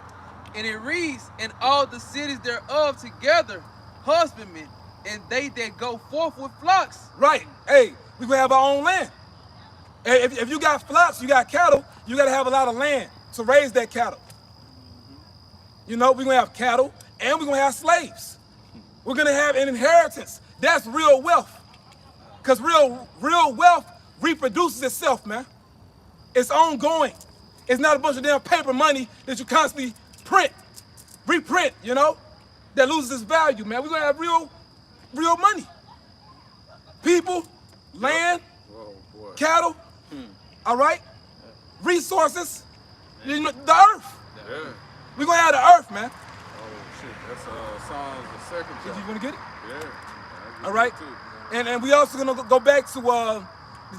And it reads, and all the cities thereof together, husbandmen, and they that go forth with flocks. Right. Hey, we gonna have our own land. If you got flocks, you got cattle, you gotta have a lot of land to raise that cattle. You know, we're gonna have cattle and we're gonna have slaves. We're gonna have an inheritance. That's real wealth. Because real wealth reproduces itself, man. It's ongoing. It's not a bunch of damn paper money that you constantly reprint, you know, that loses its value, man. We're gonna have real money. People, land, cattle, all right? Resources, you know, the earth. Yeah. We're gonna have the earth, man. Oh, shit. That's Psalms, the second Did chapter. you wanna get it? Yeah. All right. And we also gonna go back to the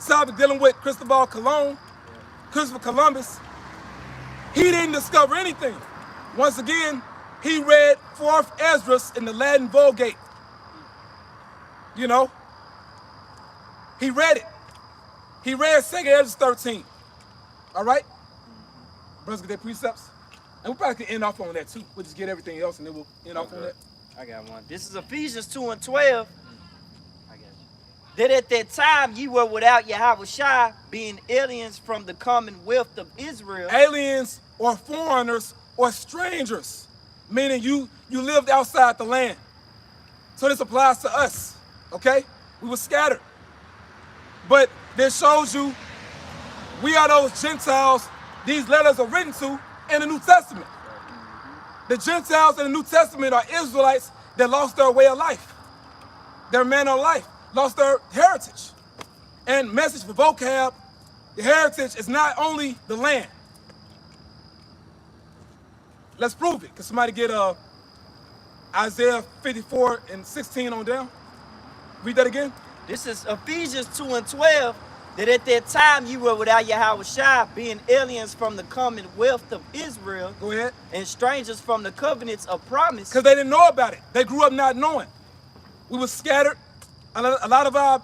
topic dealing with Christopher Columbus. He didn't discover anything. Once again, he read 4th Esdras in the Latin Vulgate. You know, he read it. He read 2nd Esdras 13. All right? Brothers get their precepts. And we probably can end off on that too. We'll just get everything else and then we'll end off on that. I got one. This is Ephesians 2:12. I got you. That at that time ye were without Yahushua, being aliens from the commonwealth of Israel. Aliens or foreigners or strangers. meaning you lived outside the land. So this applies to us, okay? We were scattered. But this shows you we are those Gentiles these letters are written to in the New Testament. The Gentiles in the New Testament are Israelites that lost their way of life, their manner of life, lost their heritage. And message for vocab, the heritage is not only the land. Let's prove it. Can somebody get Isaiah 54 and 16 on down? Read that again. This is Ephesians 2 and 12, that at that time you were without Yahushua, being aliens from the commonwealth of Israel. Go ahead. And strangers from the covenants of promise. Because they didn't know about it. They grew up not knowing. We were scattered. A lot of our,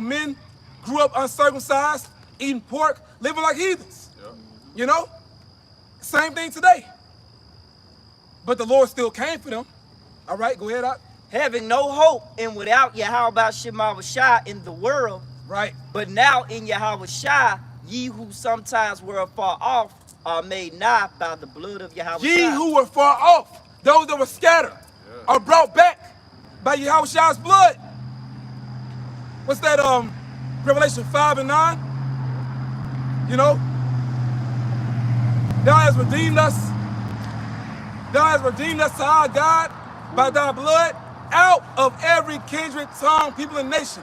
men grew up uncircumcised, eating pork, living like heathens. Yeah. Same thing today. But the Lord still came for them. All right, go ahead, Doc. Having no hope and without Yahushua in the world. Right. But now in Yahushua, ye who sometimes were afar off are made nigh by the blood of Yahushua. Ye who were far off, those that were scattered, are brought back by Yahushua's blood. What's that, Revelation 5 and 9? Thou hast redeemed us. Thou hast redeemed us to our God by thy blood out of every kindred, tongue, people, and nation.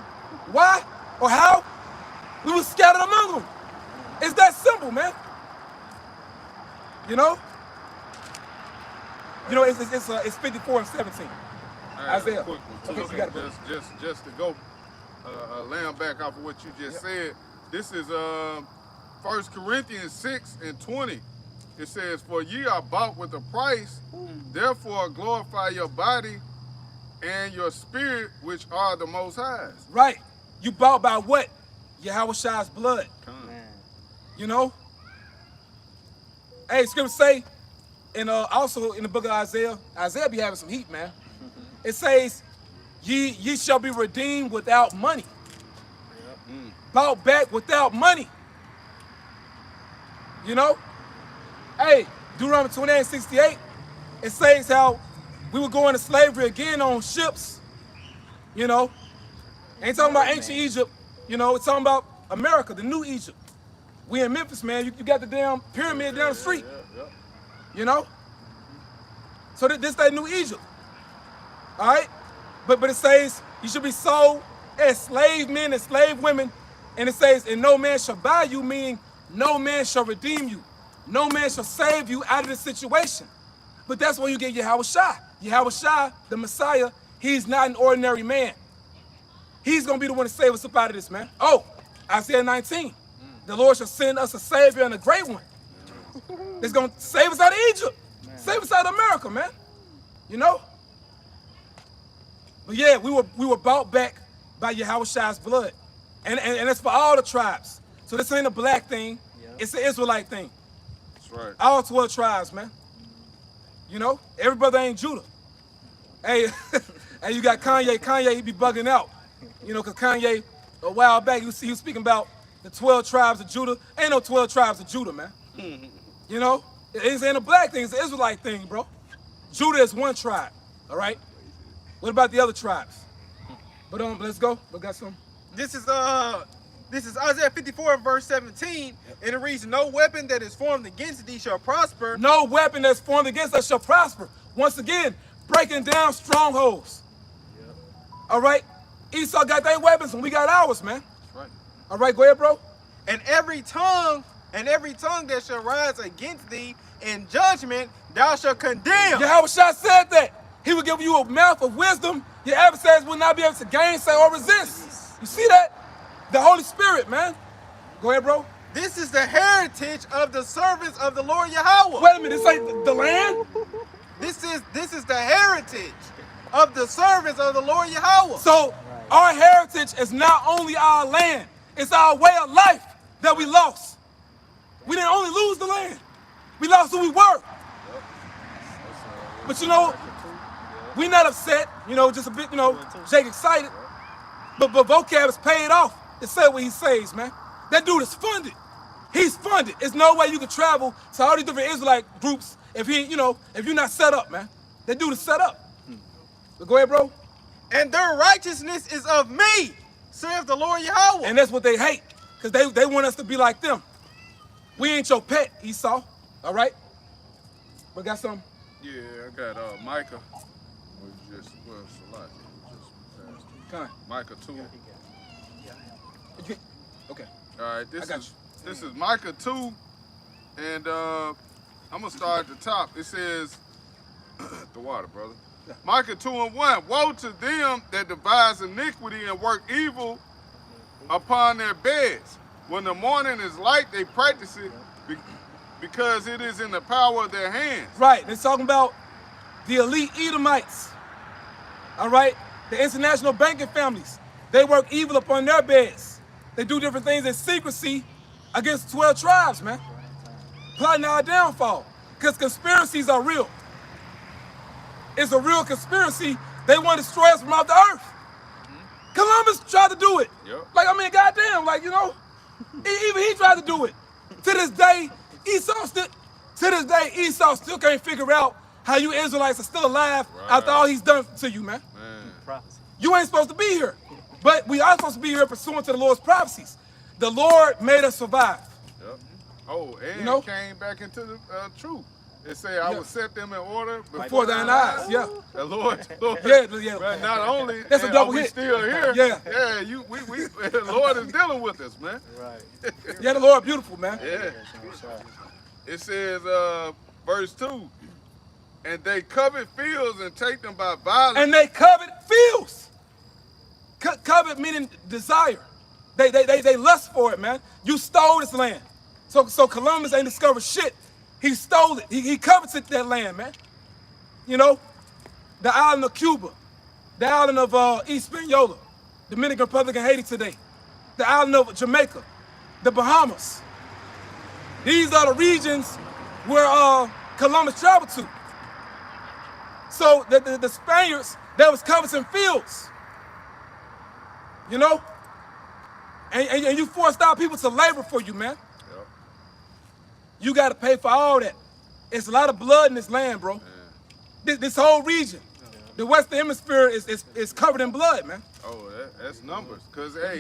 Why or how? We were scattered among them. It's that simple, man. It's 54 and 17. Isaiah. Quick one, Okay, too. you got it. Just to go laying back off of what you just said. This is 1 Corinthians 6 and 20. It says, for ye are bought with a price, therefore glorify your body and your spirit, which are the Most High's. Right. You bought by what? Yahushua's blood. Hey, scripture say, and also in the book of Isaiah be having some heat, man. It says, ye shall be redeemed without money. Bought back without money. Hey, Deuteronomy 28:68, it says how we were going to slavery again on ships. Ain't talking about ancient Egypt. It's talking about America, the new Egypt. We in Memphis, man. You got the damn pyramid down the street. So this that new Egypt. All right? But it says you should be sold as slave men and slave women. And it says, and no man shall buy you, meaning no man shall redeem you. No man shall save you out of this situation. But that's where you get Yahushua. Yahushua, the Messiah, he's not an ordinary man. He's going to be the one to save us up out of this, man. Oh, Isaiah 19. The Lord shall send us a Savior and a great one. That's going to save us out of Egypt. Save us out of America, man. But yeah, we were bought back by Yahushua's blood. And it's for all the tribes. So this ain't a black thing. It's an Israelite thing. That's right. All 12 tribes, man. Every brother ain't Judah. Hey, you got Kanye. Kanye, he be bugging out. Because Kanye, a while back, he was speaking about the 12 tribes of Judah. Ain't no 12 tribes of Judah, man. It ain't a black thing, it's an Israelite thing, bro. Judah is one tribe, all right? What about the other tribes? But let's go. We got some. This is Isaiah 54 verse 17, and it reads, no weapon that is formed against thee shall prosper. No weapon that's formed against us shall prosper. Once again, breaking down strongholds. All right? Esau got their weapons and we got ours, man. That's right. All right, go ahead, bro. And every tongue that shall rise against thee in judgment, thou shalt condemn. Yahushua said that. He will give you a mouth of wisdom. Your adversaries will not be able to gainsay or resist. You see that? The Holy Spirit, man. Go ahead, bro. This is the heritage of the servants of the Lord Yahweh. Wait a minute, this ain't the land? This is the heritage of the servants of the Lord Yahweh. So our heritage is not only our land, it's our way of life that we lost. We didn't only lose the land, we lost who we were. But we not upset, just a bit, Jake excited. But vocab is paid off to say what he says, man. That dude is funded. He's funded. There's no way you can travel to all these different Israelite groups if you're not set up, man. That dude is set up. But go ahead, bro. And their righteousness is of me, saith the Lord Yahweh. And that's what they hate, because they want us to be like them. We ain't your pet, Esau. All right? But got something? Yeah, I got Micah. Salaki. Kind. Micah 2. Okay. All right, I got this is Micah 2, and I'm gonna start at the top. It says, the water, brother. Yeah. Micah 2:1. Woe to them that devise iniquity and work evil upon their beds. When the morning is light, they practice it because it is in the power of their hands. Right. They're talking about the elite Edomites. All right? The international banking families. They work evil upon their beds. They do different things in secrecy against 12 tribes, man. Plotting our downfall. Because conspiracies are real. It's a real conspiracy. They want to destroy us from off the earth. Columbus tried to do it. Yep. Like, I mean, goddamn, like, even he tried to do it. To this day, Esau still can't figure out how you Israelites are still alive after all he's done to you, man. You ain't supposed to be here. But we are supposed to be here pursuant to the Lord's prophecies. The Lord made us survive. Yep. Oh, and came back into the truth. It said, I will set them in order before thine eyes. Yeah. The Lord. Yeah. But not only that's a double we hit. Still here. Yeah. Yeah. We the Lord is dealing with us, man. Right. Yeah, the Lord beautiful, man. Yeah. It says, verse 2, and they covet fields and take them by violence. And they covet fields. Covet meaning desire. They lust for it, man. You stole this land. So Columbus ain't discovered shit. He stole it. He coveted that land, man. The island of Cuba, the island of Hispaniola, Dominican Republic and Haiti today, the island of Jamaica, the Bahamas. These are the regions where Columbus traveled to. So the Spaniards, that was coveting fields. And you forced our people to labor for you, man. Yep. You got to pay for all that. It's a lot of blood in this land, bro. This whole region, the Western Hemisphere is covered in blood, man. Oh, that's numbers. Cause hey,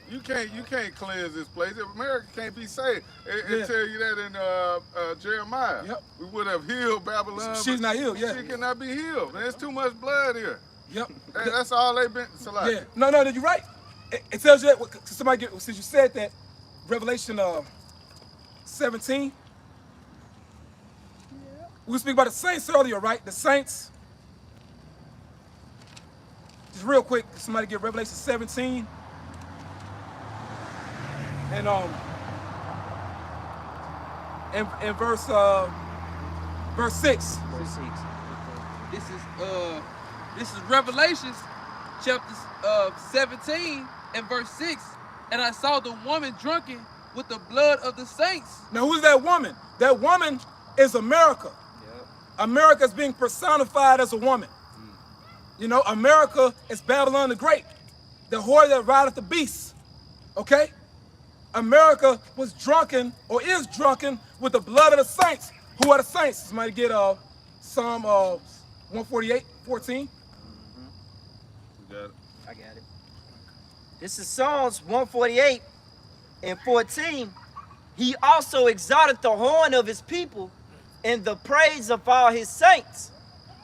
you can't cleanse this place. America can't be saved. It tell you that in Jeremiah. Yep. We would have healed Babylon. She's not healed. Yeah. She cannot be healed. Man, there's too much blood here. Yep. Hey, that's all they've been. Yeah. No, you're right. It tells you that since you said that, Revelation 17. We speak about the saints earlier, right? The saints. Just real quick, somebody get Revelation 17. And in verse 6. This is Revelations chapter 17 and verse 6. And I saw the woman drunken with the blood of the saints. Now who's that woman? That woman is America. Yep. America is being personified as a woman. America is Babylon the Great, the whore that rideth the beast. Okay? America was drunken, or is drunken, with the blood of the saints. Who are the saints? Somebody get Psalm 148, 14. You got it. I got it. This is Psalms 148 and 14. He also exalted the horn of his people in the praise of all his saints,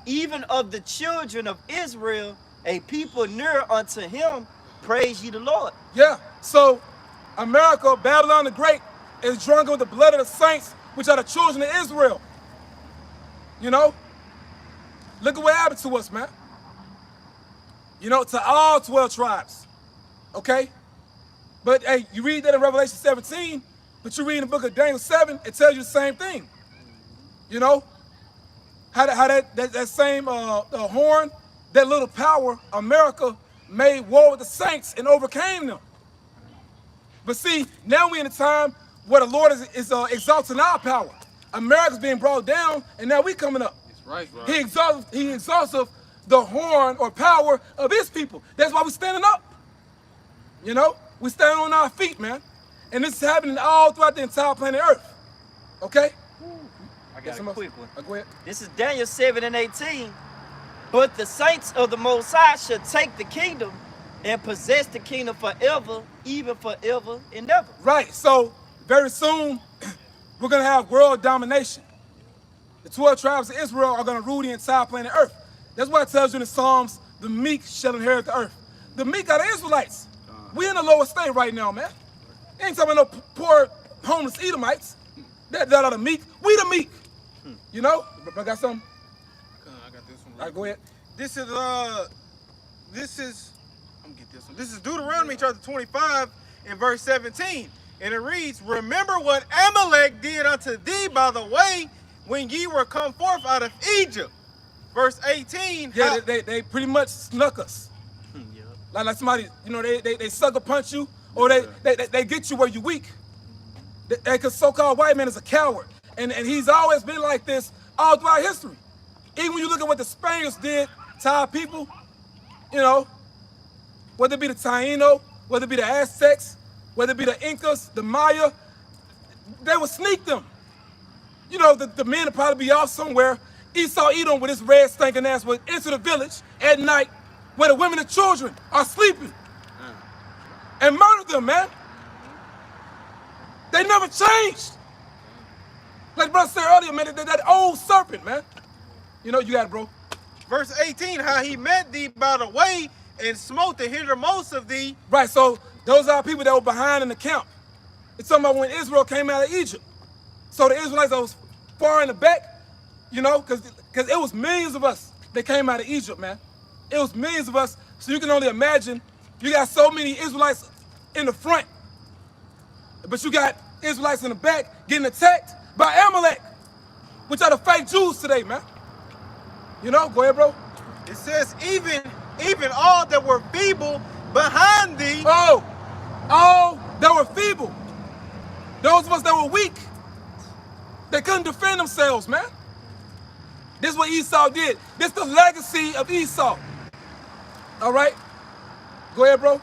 even of the children of Israel, a people near unto him. Praise ye the Lord. Yeah, so America, Babylon the Great, is drunken with the blood of the saints, which are the children of Israel. Look at what happened to us, man. To all 12 tribes. Okay? But hey, you read that in Revelation 17, but you read in the book of Daniel 7, it tells you the same thing. How that same the horn, that little power, America made war with the saints and overcame them. But see, now we're in a time where the Lord is exalting our power. America's being brought down, and now we coming up. That's right. He exalts the horn or power of his people. That's why we're standing up. We're standing on our feet, man. And this is happening all throughout the entire planet Earth. Okay? I got a quick one. Go ahead. This is Daniel 7 and 18. But the saints of the Most High shall take the kingdom and possess the kingdom forever, even forever and ever. Right. So very soon, we're going to have world domination. The 12 tribes of Israel are going to rule the entire planet Earth. That's why it tells you in the Psalms, the meek shall inherit the earth. The meek are the Israelites. We in the lower state right now, man. Ain't talking about no poor, homeless Edomites. That are the meek. We the meek. You know? I got something? I got this one. All right, go ahead. This is I'm gonna get this one. This is Deuteronomy chapter 25 and verse 17. And it reads, remember what Amalek did unto thee by the way when ye were come forth out of Egypt. Verse 18. Yeah, they pretty much snuck us. Like somebody, you know, they sucker punch you, or they get you where you weak. Because so-called white man is a coward. And he's always been like this all throughout history. Even when you look at what the Spaniards did to our people, you know, whether it be the Taino, whether it be the Aztecs, whether it be the Incas, the Maya, they would sneak them. You know, the men would probably be off somewhere. Esau Edom with his red stinking ass would enter the village at night where the women and children are sleeping and murder them, man. They never changed. Like brother said earlier, man, that old serpent, man. You know, you got it, bro. Verse 18, how he met thee by the way and smote the hindermost of thee. Right, so those are people that were behind in the camp. It's talking about when Israel came out of Egypt. So the Israelites that was far in the back, you know, because it was millions of us that came out of Egypt, man. It was millions of us. So you can only imagine, you got so many Israelites in the front, but you got Israelites in the back getting attacked by Amalek, which are the fake Jews today, man. You know, go ahead, bro. It says, even all that were feeble behind thee. Oh, all that were feeble. Those of us that were weak. They couldn't defend themselves, man. This is what Esau did. This is the legacy of Esau. All right? Go ahead, bro.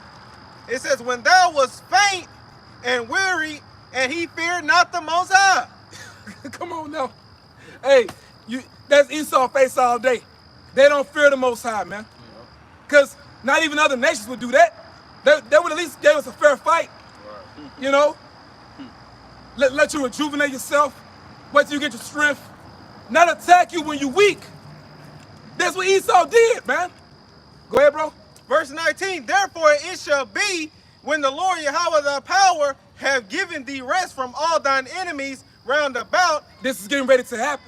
It says, when thou wast faint and weary, and he feared not the Most High. Come on now. Hey, that's Esau face all day. They don't fear the Most High, man. Because not even other nations would do that. They would at least give us a fair fight. You know? Let you rejuvenate yourself. Wait till you get your strength. Not attack you when you're weak. That's what Esau did, man. Go ahead, bro. Verse 19, therefore it shall be when the Lord Yahweh thy power have given thee rest from all thine enemies round about. This is getting ready to happen.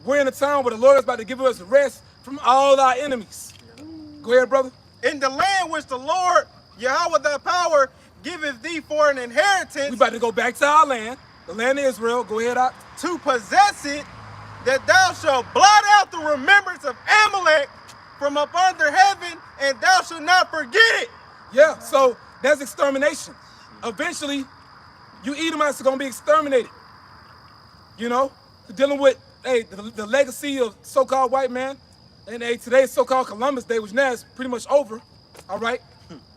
We're in a time where the Lord is about to give us rest from all our enemies. Go ahead, brother. In the land which the Lord Yahweh thy power giveth thee for an inheritance. We about to go back to our land, the land of Israel. Go ahead, out. To possess it, that thou shalt blot out the remembrance of Amalek from up under heaven, and thou shalt not forget it. Yeah, so that's extermination. Eventually, you Edomites are going to be exterminated. You know, dealing with, hey, the legacy of so-called white man, and hey, today's so-called Columbus Day, which now is pretty much over, all right?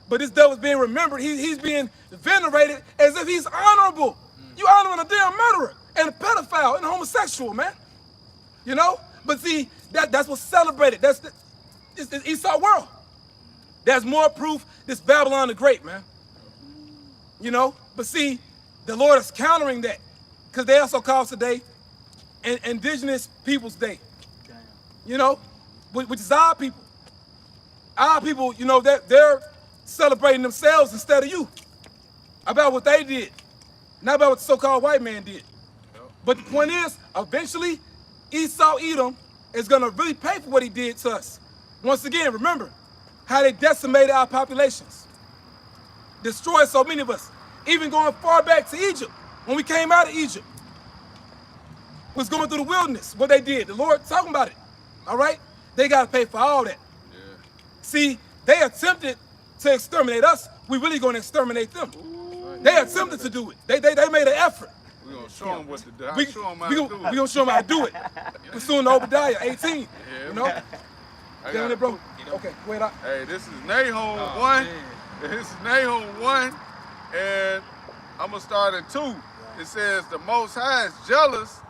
But this devil is being remembered. He's being venerated as if he's honorable. You honoring a damn murderer and a pedophile and a homosexual, man. You know? But see, that's what's celebrated. It's Esau world. There's more proof this Babylon the Great, man. You know? But see, the Lord is countering that. Because they also call today Indigenous Peoples Day. You know? Which is our people. Our people, you know, they're celebrating themselves instead of you. About what they did. Not about what the so-called white man did. But the point is, eventually, Esau Edom is going to really pay for what he did to us. Once again, remember how they decimated our populations. Destroyed so many of us. Even going far back to Egypt. When we came out of Egypt. Was going through the wilderness. What they did. The Lord talking about it. All right? They got to pay for all that. Yeah. See, they attempted to exterminate us. We really going to exterminate them. They attempted to do it. They made an effort. We're going to show them what to do. We're going to show them how to do it. Pursuing Obadiah 18. Yeah, you know? Down there, bro. Okay, wait up. Hey, this is Nahum 1. This is Nahum 1. And I'm going to start at 2. It says, the Most High is jealous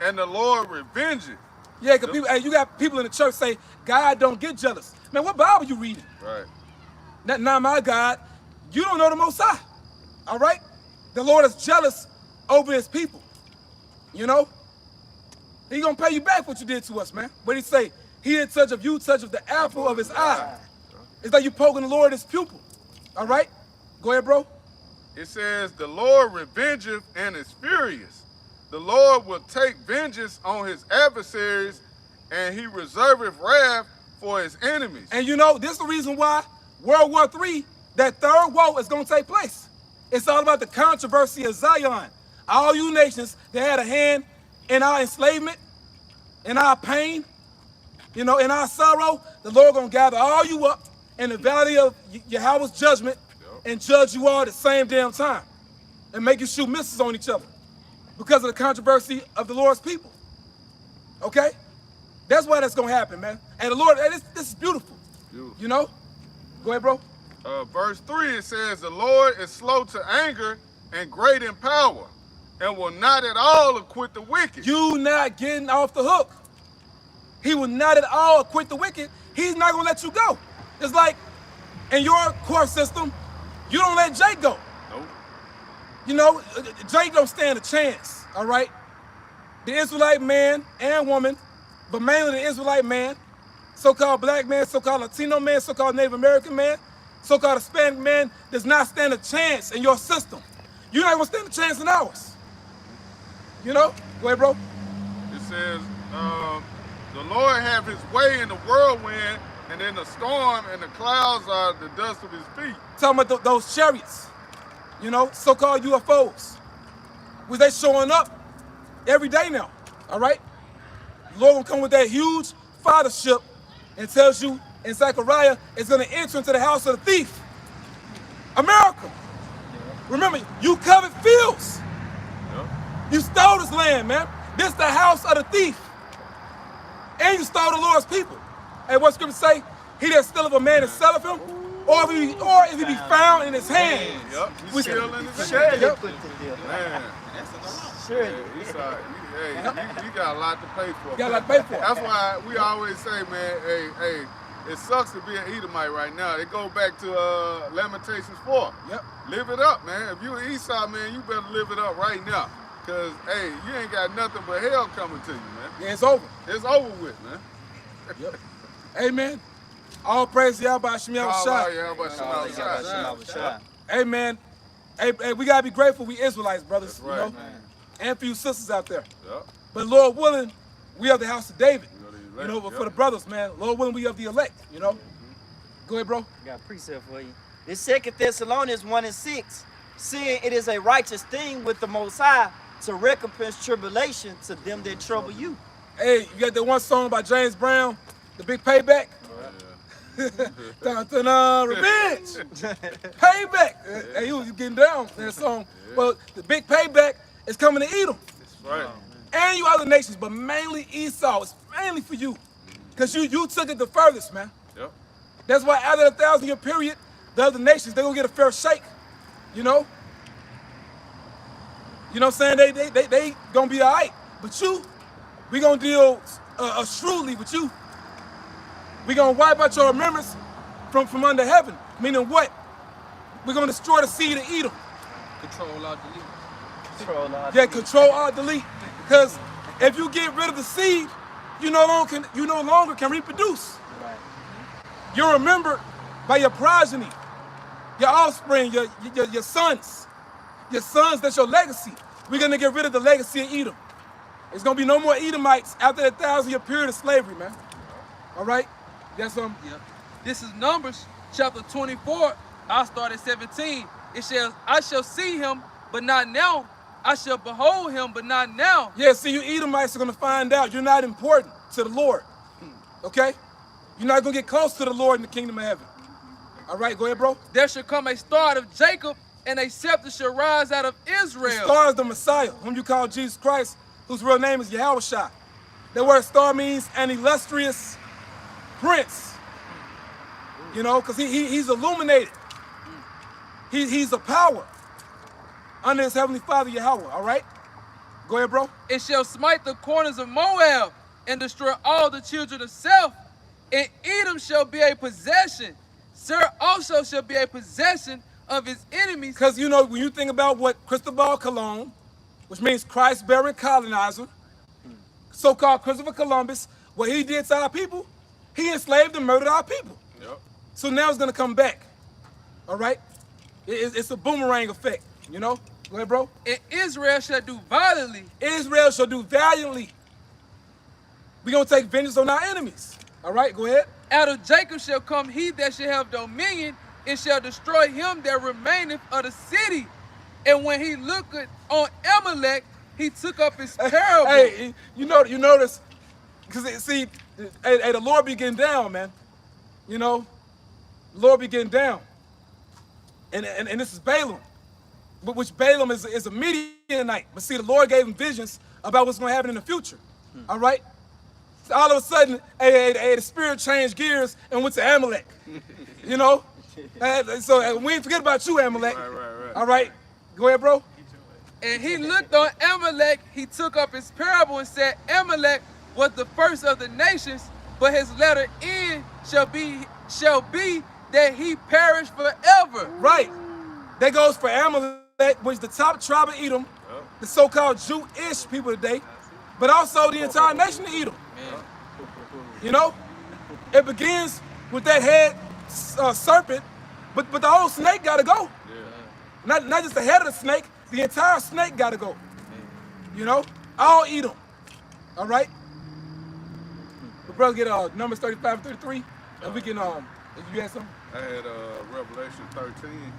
and the Lord revengeth. Yeah, because people, hey, you got people in the church say, God don't get jealous. Man, what Bible you reading? Right. Not my God. You don't know the Most High. All right? The Lord is jealous over his people. You know? He gonna pay you back for what you did to us, man. What he say? He didn't touch of you, touch of the apple of his eye. It's like you poking the Lord his pupil. All right? Go ahead, bro. It says, the Lord revengeth and is furious. The Lord will take vengeance on his adversaries, and he reserveth wrath for his enemies. And you know, this is the reason why World War III, that third woe is going to take place. It's all about the controversy of Zion. All you nations that had a hand in our enslavement, in our pain, you know, in our sorrow, the Lord going to gather all you up in the valley of Yahweh's judgment and judge you all at the same damn time and make you shoot missiles on each other because of the controversy of the Lord's people. Okay? That's why that's going to happen, man. And the Lord, hey, this is beautiful. You know? Go ahead, bro. Verse 3, it says, the Lord is slow to anger and great in power, and will not at all acquit the wicked. You not getting off the hook. He will not at all acquit the wicked. He's not going to let you go. It's like in your court system, you don't let Jake go. Nope. You know, Jake don't stand a chance, all right? The Israelite man and woman, but mainly the Israelite man, so-called black man, so-called Latino man, so-called Native American man, so-called Hispanic man, does not stand a chance in your system. You're not going to stand a chance in ours. You know? Go ahead, bro. It says, the Lord have his way in the whirlwind, and in the storm, and the clouds are the dust of his feet. Talking about those chariots, you know, so-called UFOs, which they showing up every day now, all right? The Lord will come with that huge fathership and tells you in Zechariah, it's going to enter into the house of the thief. America. Remember, you covered fields. You stole this land, man. This is the house of the thief. And you stole the Lord's people. And what scripture say? He that stealeth a man and selleth him, or if he be found in his hand. Yep. We Still in his Surely hand. put the deal. Man. Surely. You got a lot to pay for. You got a lot to pay for. That's why we always say, man, hey, it sucks to be an Edomite right now. It goes back to Lamentations 4. Yep. Live it up, man. If you an Esau, man, you better live it up right now. Because, hey, you ain't got nothing but hell coming to you, man. Yeah, it's over. It's over with, man. Yep. Amen. All praise to Yahweh Shem Shah. Hey, man. Hey, we got to be grateful we Israelites, brothers. That's right, you know? man. And for you sisters out there. Yep. But Lord willing, we of the house of David. You You know, for the brothers, man. Lord willing, we of the elect, you know? Go ahead, bro. I got a precept for you. This 2 Thessalonians 1:6, seeing it is a righteous thing with the Most High to recompense tribulation to them that trouble you. Hey, you got that one song by James Brown, The Big Payback? Dun, dun, dun, revenge! Payback! Hey, you getting down for that song. Well, the big payback is coming to Edom. That's right. And you other nations, but mainly Esau. It's mainly for you. Because you took it the furthest, man. Yep. That's why after the 1,000-year period, the other nations, they're going to get a fair shake. You know? You know what I'm saying? They going to be all right. But you, we going to deal shrewdly with you. We going to wipe out your remembrance from under heaven. Meaning what? We're going to destroy the seed of Edom. Control, alt, delete. Yeah, control, alt, delete. Because if you get rid of the seed, you no longer can reproduce. Right. You're remembered by your progeny, your offspring, your sons. Your sons, that's your legacy. We're going to get rid of the legacy of Edom. There's going to be no more Edomites after that 1,000-year period of slavery, man. All right? That's Yeah. This is Numbers chapter 24. I'll start at 17. It says, I shall see him, but not now. I shall behold him, but not now. Yeah, see, you Edomites are going to find out you're not important to the Lord. Okay? You're not going to get close to the Lord in the kingdom of heaven. All right, go ahead, bro. There shall come a star out of Jacob, and a scepter shall rise out of The Israel. star is the Messiah, whom you call Jesus Christ, whose real name is Yahweh Shai. The word star means an illustrious prince. You know, because he's illuminated. He's a power under his heavenly Father Yahweh, all right? Go ahead, bro. It shall smite the corners of Moab and destroy all the children of Seth. And Edom shall be a possession. Seir also shall be a possession of his enemies. Because, you know, when you think about what Cristobal Colon, which means Christ-bearing colonizer, so-called Christopher Columbus, what he did to our people, he enslaved and murdered our people. Yep. So now it's going to come back. All right? It's a boomerang effect, you know? Go ahead, bro. And Israel shall do violently. Israel shall do valiantly. We're going to take vengeance on our enemies. All right, go ahead. Out of Jacob shall come he that shall have dominion, and shall destroy him that remaineth of the city. And when he looked on Amalek, he took up his parable. Hey, you notice, because see, hey, the Lord be getting down, man. You know, the Lord be getting down. And this is Balaam, which Balaam is a Midianite. But see, the Lord gave him visions about what's going to happen in the future. All right? So all of a sudden, the spirit changed gears and went to Amalek. You know? So we ain't forget about you, Amalek. Right. All right? Go ahead, bro. And he looked on Amalek, he took up his parable and said, Amalek was the first of the nations, but his letter end shall be that he perish forever. Right. That goes for Amalek, which is the top tribe of Edom, the so-called Jewish people today, but also the entire nation of Edom. You know? It begins with that head serpent, but the whole snake got to go. Yeah. Not just the head of the snake, the entire snake got to go. You know? All Edom. All right? The brother get Numbers 35 and 33, and we can, you had something? I had Revelation 13.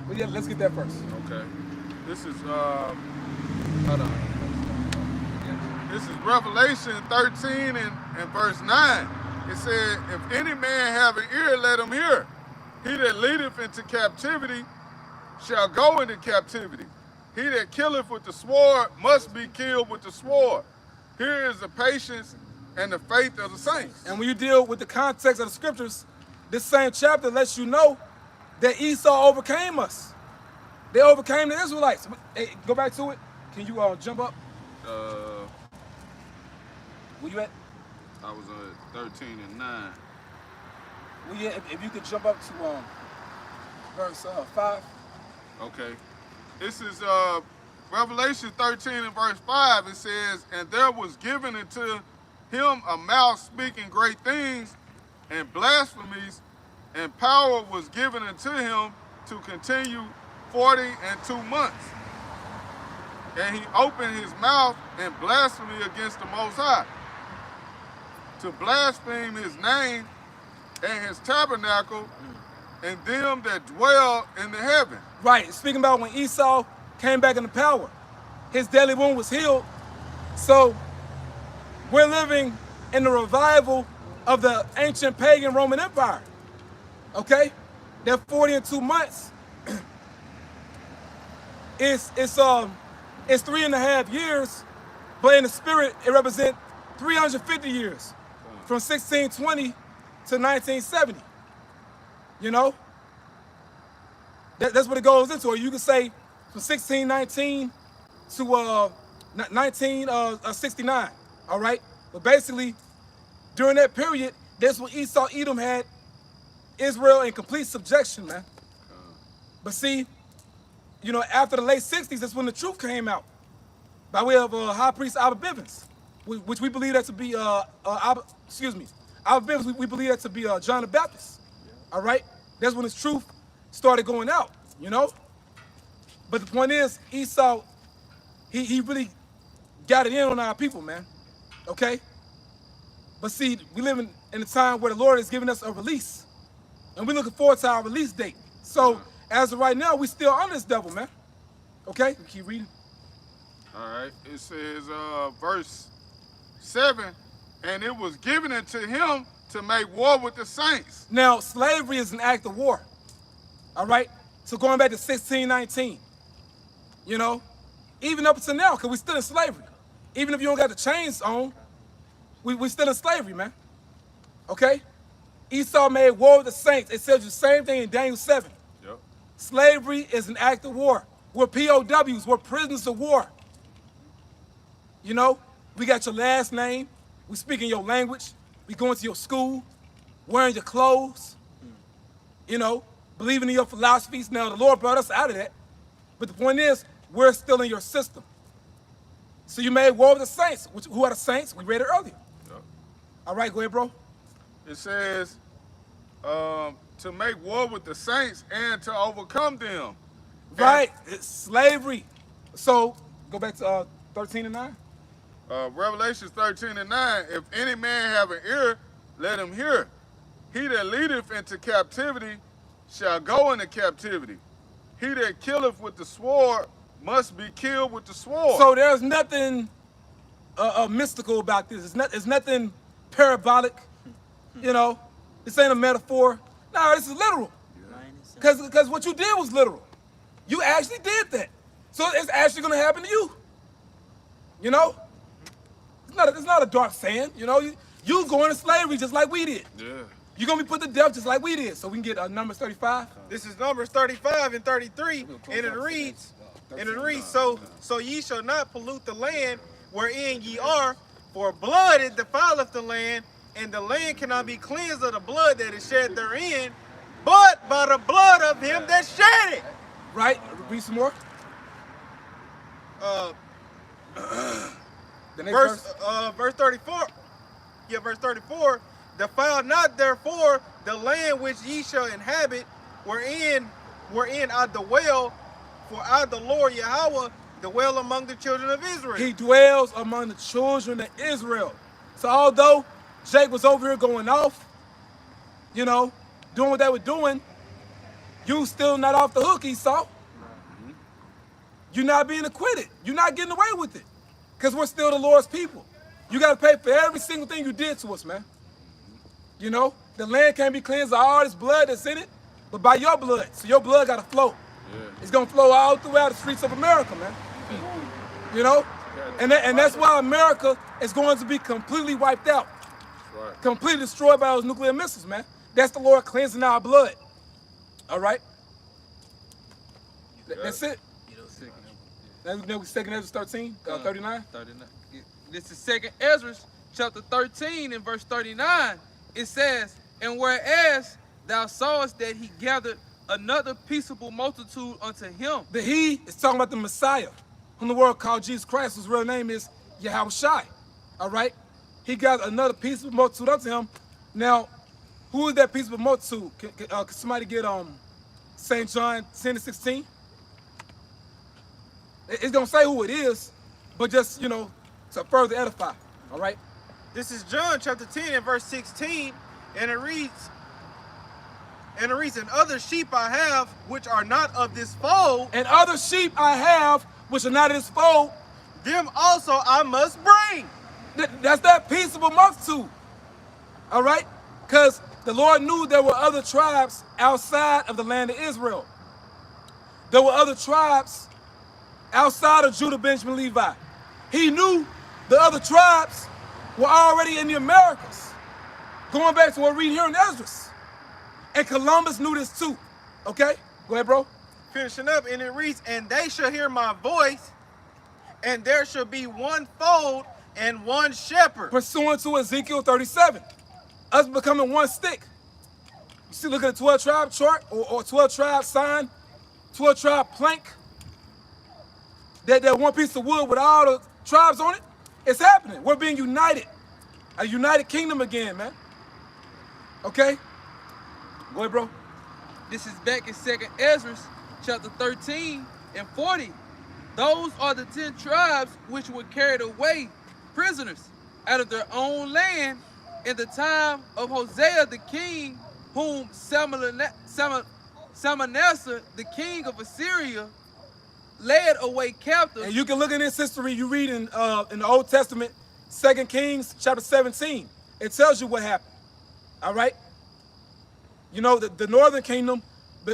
Well, yeah, let's get that first. Okay. This is hold on. This is Revelation 13 and verse 9. It said, if any man have an ear, let him hear. He that leadeth into captivity shall go into captivity. He that killeth with the sword must be killed with the sword. Here is the patience and the faith of the saints. And when you deal with the context of the scriptures, this same chapter lets you know that Esau overcame us. They overcame the Israelites. Hey, go back to it. Can you jump up? Where you at? I was at 13 and 9. Well, yeah, if you could jump up to verse 5. Okay. This is Revelation 13 and verse 5. It says, and there was given unto him a mouth speaking great things and blasphemies, and power was given unto him to continue 42 months. And he opened his mouth in blasphemy against the Most High, to blaspheme his name and his tabernacle and them that dwell in the heaven. Right, speaking about when Esau came back into power, his deadly wound was healed. So we're living in the revival of the ancient pagan Roman Empire. Okay? That 42 months is 3.5 years, but in the spirit it represents 350 years. From 1620 to 1970. You know? That's what it goes into. Or you could say from 1619 to 1969. All right? But basically, during that period, that's when Esau, Edom had Israel in complete subjection, man. But see, you know, after the late 60s, that's when the truth came out. By way of High Priest Abba Bivens, which we believe that to be, Abba Bivens, we believe that to be John the Baptist. All right? That's when his truth started going out, you know? But the point is, Esau, he really got it in on our people, man. Okay? But see, we live in a time where the Lord is giving us a release. And we're looking forward to our release date. So, as of right now, we still under this devil, man. Okay? We keep reading. All right. It says, verse 7, and it was given unto him to make war with the saints. Now, slavery is an act of war. All right? So going back to 1619, you know, even up until now, because we're still in slavery. Even if you don't got the chains on, we still in slavery, man. Okay? Esau made war with the saints. It tells you the same thing in Daniel 7. Yep. Slavery is an act of war. We're POWs. We're prisoners of war. You know, we got your last name. We speaking your language. We going to your school, wearing your clothes. You know, believing in your philosophies. Now, the Lord brought us out of that. But the point is, we're still in your system. So you made war with the saints. Who are the saints? We read it earlier. Yep. All right, go ahead, bro. It says to make war with the saints and to overcome them. Right, it's slavery. So go back to 13 and 9. Revelations 13 and 9, if any man have an ear, let him hear. He that leadeth into captivity shall go into captivity. He that killeth with the sword must be killed with the sword. So there's nothing mystical about this. It's nothing parabolic. You know, this ain't a metaphor. No, this is literal. Because what you did was literal. You actually did that. So it's actually going to happen to you. You know? It's not a dark saying. You know, you going to slavery just like we did. Yeah. You're going to be put to death just like we did. So we can get Numbers 35. This is Numbers 35 and 33, and it reads, so ye shall not pollute the land wherein ye are, for blood it defileth the land, and the land cannot be cleansed of the blood that is shed therein, but by the blood of him that shed it. Right? Read some more. The next Verse 34. Yeah, verse 34. Defile not therefore the land which ye shall inhabit, wherein I dwell, for I the Lord Yahweh dwell among the children of Israel. He dwells among the children of Israel. So although Jake was over here going off, you know, doing what they were doing, you still not off the hook, Esau. You're not being acquitted. You're not getting away with it. Because we're still the Lord's people. You got to pay for every single thing you did to us, man. You know, the land can't be cleansed of all this blood that's in it, but by your blood. So your blood got to flow. Yeah. It's going to flow all throughout the streets of America, man. You know? And that's why America is going to be completely wiped out. Right. Completely destroyed by those nuclear missiles, man. That's the Lord cleansing our blood. All right? That's it. That's second Ezra 13, 39? 39. This is second Ezra, chapter 13 and verse 39. It says, and whereas thou sawest that he gathered another peaceable multitude unto him. The he is talking about the Messiah, whom the world called Jesus Christ, whose real name is Yahushai. All right? He gathered another peaceable multitude unto him. Now, who is that peaceable multitude? Can somebody get St. John 10 and 16? It's going to say who it is, but just, you know, to further edify. All right? This is John chapter 10 and verse 16, and it reads, and other sheep I have which are not of this fold. And other sheep I have which are not of this fold. Them also I must bring. That's that peaceable multitude. All right? Because the Lord knew there were other tribes outside of the land of Israel. There were other tribes outside of Judah, Benjamin, Levi. He knew the other tribes were already in the Americas. Going back to what we read here in Ezra. And Columbus knew this too. Okay? Go ahead, bro. Finishing up, and it reads, and they shall hear my voice, and there shall be one fold and one shepherd. Pursuant to Ezekiel 37. Us becoming one stick. You see, look at the 12-tribe chart or 12-tribe sign, 12-tribe plank. That one piece of wood with all the tribes on it. It's happening. We're being united. A united kingdom again, man. Okay? Go ahead, bro. This is back in 2nd Ezra, chapter 13 and 40. Those are the 10 tribes which were carried away prisoners out of their own land in the time of Hosea the king, whom Salmanassar, the king of Assyria, led away captive. And you can look in this history you read in the Old Testament, 2 Kings chapter 17. It tells you what happened. All right? You know, the northern kingdom,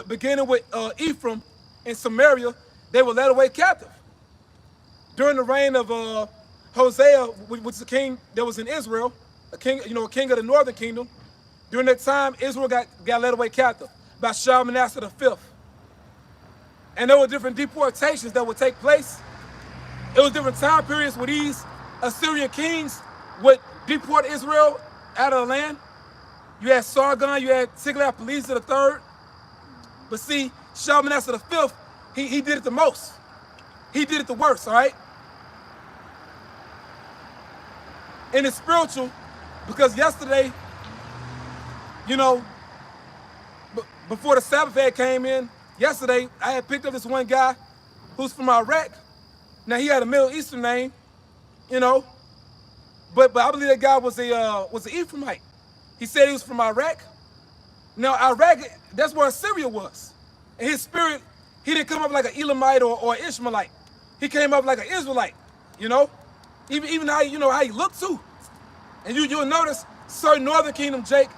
beginning with Ephraim and Samaria, they were led away captive. During the reign of Hosea, which is a king that was in Israel, a king of the northern kingdom, during that time, Israel got led away captive by Shalmaneser V. And there were different deportations that would take place. It was different time periods where these Assyrian kings would deport Israel out of the land. You had Sargon, you had Tiglath-Pileser III. But see, Shalmaneser V, he did it the most. He did it the worst, all right? And it's spiritual because yesterday, you know, before the Sabbath had came in, yesterday I had picked up this one guy who's from Iraq. Now he had a Middle Eastern name, you know, but I believe that guy was an Ephraimite. He said he was from Iraq. Now Iraq, that's where Assyria was. And his spirit, he didn't come up like an Elamite or Ishmaelite. He came up like an Israelite, you know? Even how how he looked too. And you'll notice certain Northern Kingdom, Jake,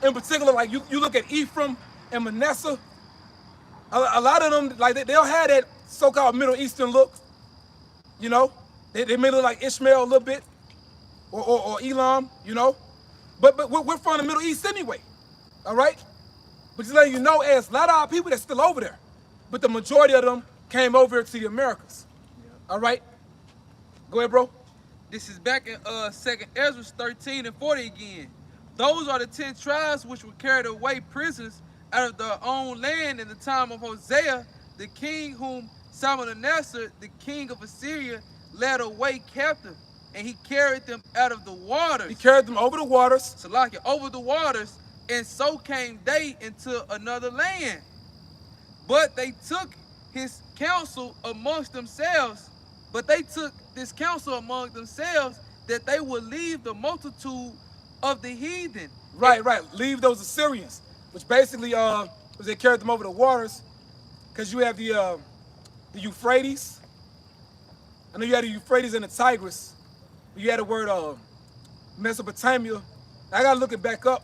in particular, like you look at Ephraim and Manasseh, a lot of them, like they'll have that so-called Middle Eastern look, you know? They may look like Ishmael a little bit, or Elam, you know? But we're from the Middle East anyway, all right? But just letting you know, there's a lot of our people that's still over there. But the majority of them came over here to the Americas, all right? Go ahead, bro. This is back in 2nd Ezra 13 and 40 again. Those are the 10 tribes which were carried away prisoners out of their own land in the time of Hosea, the king whom Shalmaneser, the king of Assyria, led away captive. And he carried them out of the waters. He carried them over the waters. Salakia, over the waters, and so came they into another land. But they took his counsel amongst themselves. But they took this counsel among themselves that they would leave the multitude of the heathen. Right. Leave those Assyrians, which basically was they carried them over the waters, because you have the Euphrates. I know you had the Euphrates and the Tigris. You had the word Mesopotamia. I gotta look it back up.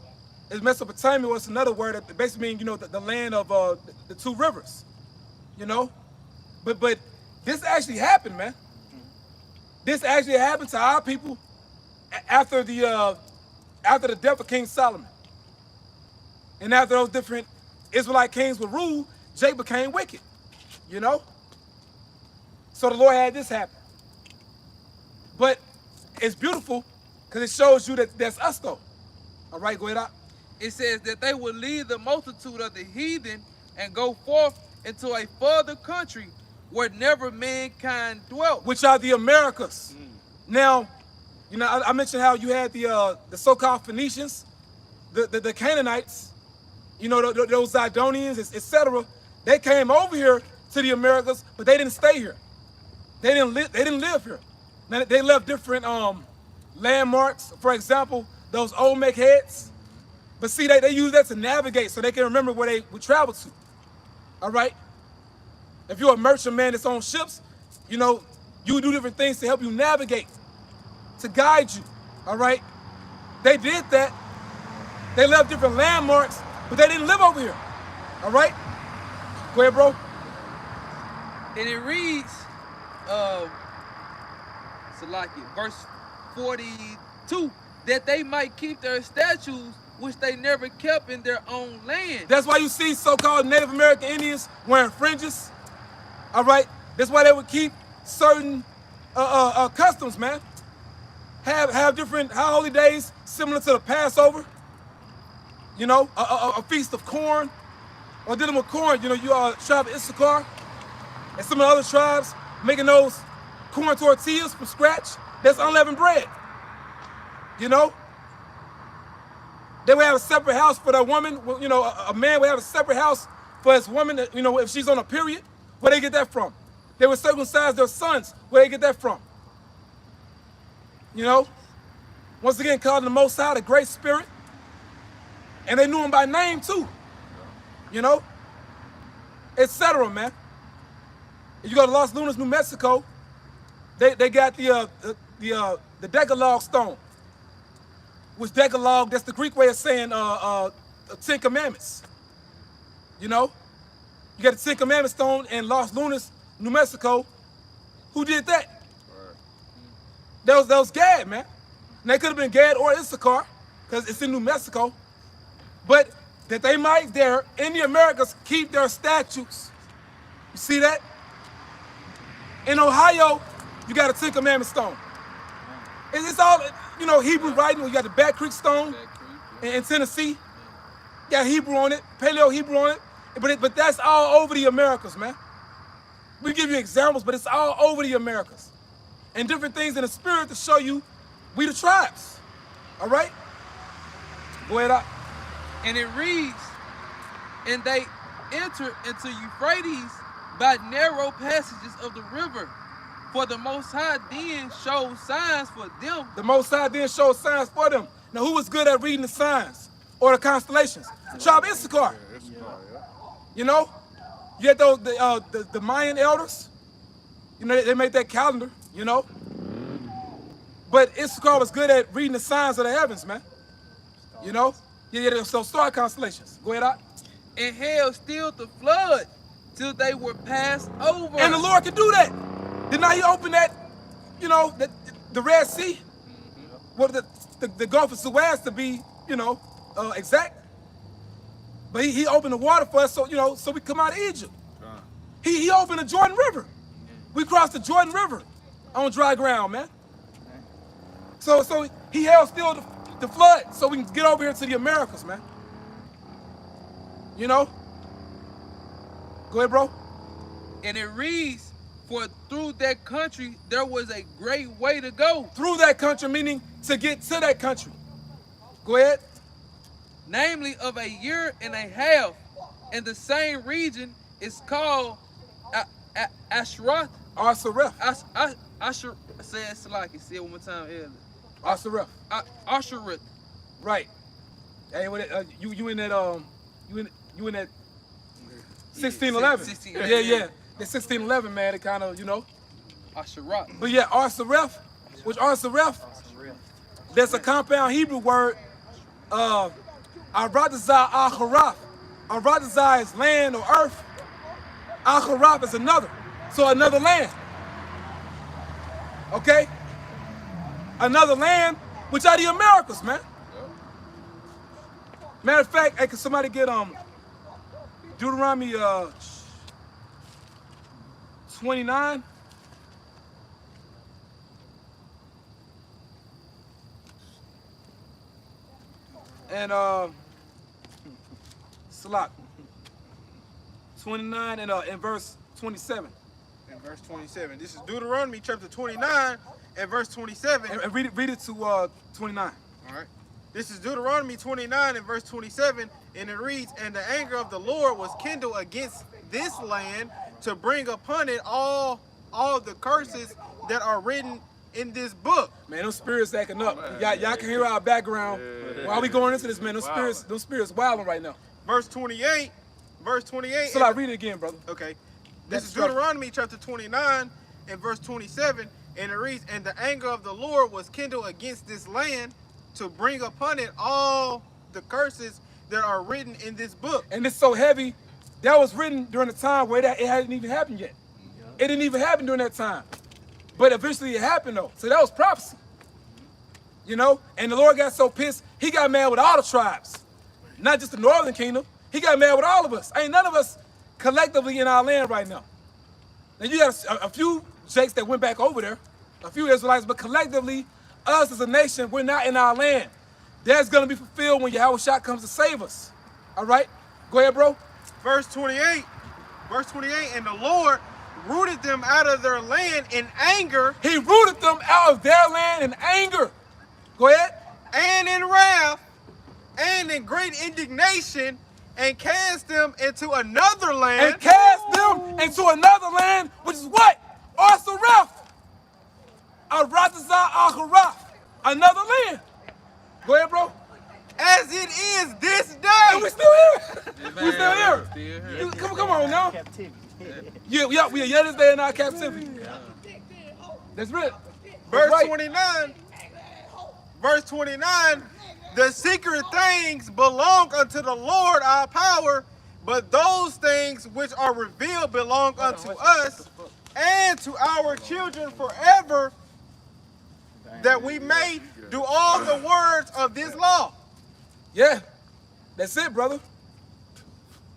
It's Mesopotamia was another word that basically means the land of the two rivers, you know. But this actually happened, man. This actually happened to our people after the death of King Solomon. And after those different Israelite kings would rule, Jake became wicked, you know. So the Lord had this happen. But it's beautiful because it shows you that that's us though. All right, go ahead out. It says that they would leave the multitude of the heathen and go forth into a further country where never mankind dwelt. Which are the Americas. Now, I mentioned how you had the so-called Phoenicians, the Canaanites, those Zidonians, etc. They came over here to the Americas, but they didn't stay here. They didn't live here. Now, they left different landmarks. For example, those Olmec heads. But see, they use that to navigate so they can remember where they would travel to. All right? If you're a merchant man that's on ships, you do different things to help you navigate, to guide you. All right? They did that. They left different landmarks, but they didn't live over here. All right? Go ahead, bro. And it reads, verse 42, that they might keep their statutes which they never kept in their own land. That's why you see so-called Native American Indians wearing fringes. All right? That's why they would keep certain customs, man. Have different high holy days similar to the Passover. A feast of corn. Or dealing with corn, you tribe of Issachar and some of the other tribes making those corn tortillas from scratch. That's unleavened bread. They would have a separate house for that woman. A man would have a separate house for his woman, if she's on a period. Where they get that from? They would circumcise their sons. Where they get that from? Once again, calling the Most High the Great Spirit. And they knew him by name too. Etc., man. If you go to Los Lunas, New Mexico, they got the Decalogue stone. Which Decalogue, that's the Greek way of saying 10 Commandments. You got the 10 Commandments stone in Los Lunas, New Mexico. Who did that? Right. That was Gad, man. And they could have been Gad or Issachar, because it's in New Mexico. But that they might there, in the Americas, keep their statutes. You see that? In Ohio, you got a 10 Commandment stone. It's all, you know, Hebrew writing. You got the Back Creek Stone in Tennessee. You got Hebrew on it, Paleo Hebrew on it. But that's all over the Americas, man. We give you examples, but it's all over the Americas. And different things in the spirit to show you we the tribes. All right? Go ahead out. And it reads, and they entered into Euphrates by narrow passages of the river. For the Most High then showed signs for them. The Most High then showed signs for them. Now, who was good at reading the signs or the constellations? The tribe of Issachar. You know, you had those the Mayan elders. You know, they made that calendar. You know, but Issachar was good at reading the signs of the heavens, man. You know, yeah. So star constellations. Go ahead out. And hell stilled the flood till they were passed over. And the Lord could do that. Did not He open that? You know, the Red Sea, well, the Gulf of Suez to be, you know, exact. But he opened the water for us, so you know, so we come out of Egypt. He opened the Jordan River. We crossed the Jordan River on dry ground, man. So He held still the flood, so we can get over here to the Americas, man. You know. Go ahead, bro. And it reads, for through that country there was a great way to go. Through that country, meaning to get to that country. Go ahead. Namely of a year and a half, and the same region is called Ashrath. Asareth. Asher. Say it Salaki. Say it one more time. Asareth. Ashereth. Right. Hey, you in that you in that 1611. 16, yeah. The 1611, man. It kind of, you know. Asherah. But yeah, Asareth, which Asareth, that's a compound Hebrew word. Aradazah Acharath. Aradazah is land or earth. Acharath is another. So another land. Okay? Another land, which are the Americas, man. Matter of fact, hey, can somebody get Deuteronomy 29? And Salat 29 and verse 27. In verse 27. This is Deuteronomy chapter 29 and verse 27. And read it to 29. All right. This is Deuteronomy 29 and verse 27, and it reads, and the anger of the Lord was kindled against this land to bring upon it all the curses that are written in this book. Man, those spirits acting up. Y'all can hear our background. While we going into this, man, those spirits wilding right now. Verse 28. So I read it again, brother. Okay. This is Deuteronomy chapter 29 and verse 27, and it reads, and the anger of the Lord was kindled against this land to bring upon it all the curses that are written in this book. And it's so heavy, that was written during the time where it hadn't even happened yet. It didn't even happen during that time. But eventually it happened though. So that was prophecy. You know? And the Lord got so pissed, He got mad with all the tribes. Not just the northern kingdom. He got mad with all of us. Ain't none of us collectively in our land right now. Now you got a few Jakes that went back over there, a few Israelites, but collectively, us as a nation, we're not in our land. That's going to be fulfilled when Yahweh Shah comes to save us. All right? Go ahead, bro. Verse 28, and the Lord rooted them out of their land in anger. He rooted them out of their land in anger. Go ahead. And in wrath, and in great indignation, and cast them into another land. And cast them into another land, which is what? Asareth. Aradazah Acharath. Another land. Go ahead, bro. As it is this day. And we still here. We still here. Come on now. Yeah, we are yet this day in our captivity. That's real. Verse 29. Verse 29. The secret things belong unto the Lord our power, but those things which are revealed belong unto us and to our children forever, that we may do all the words of this law. Yeah, that's it, brother.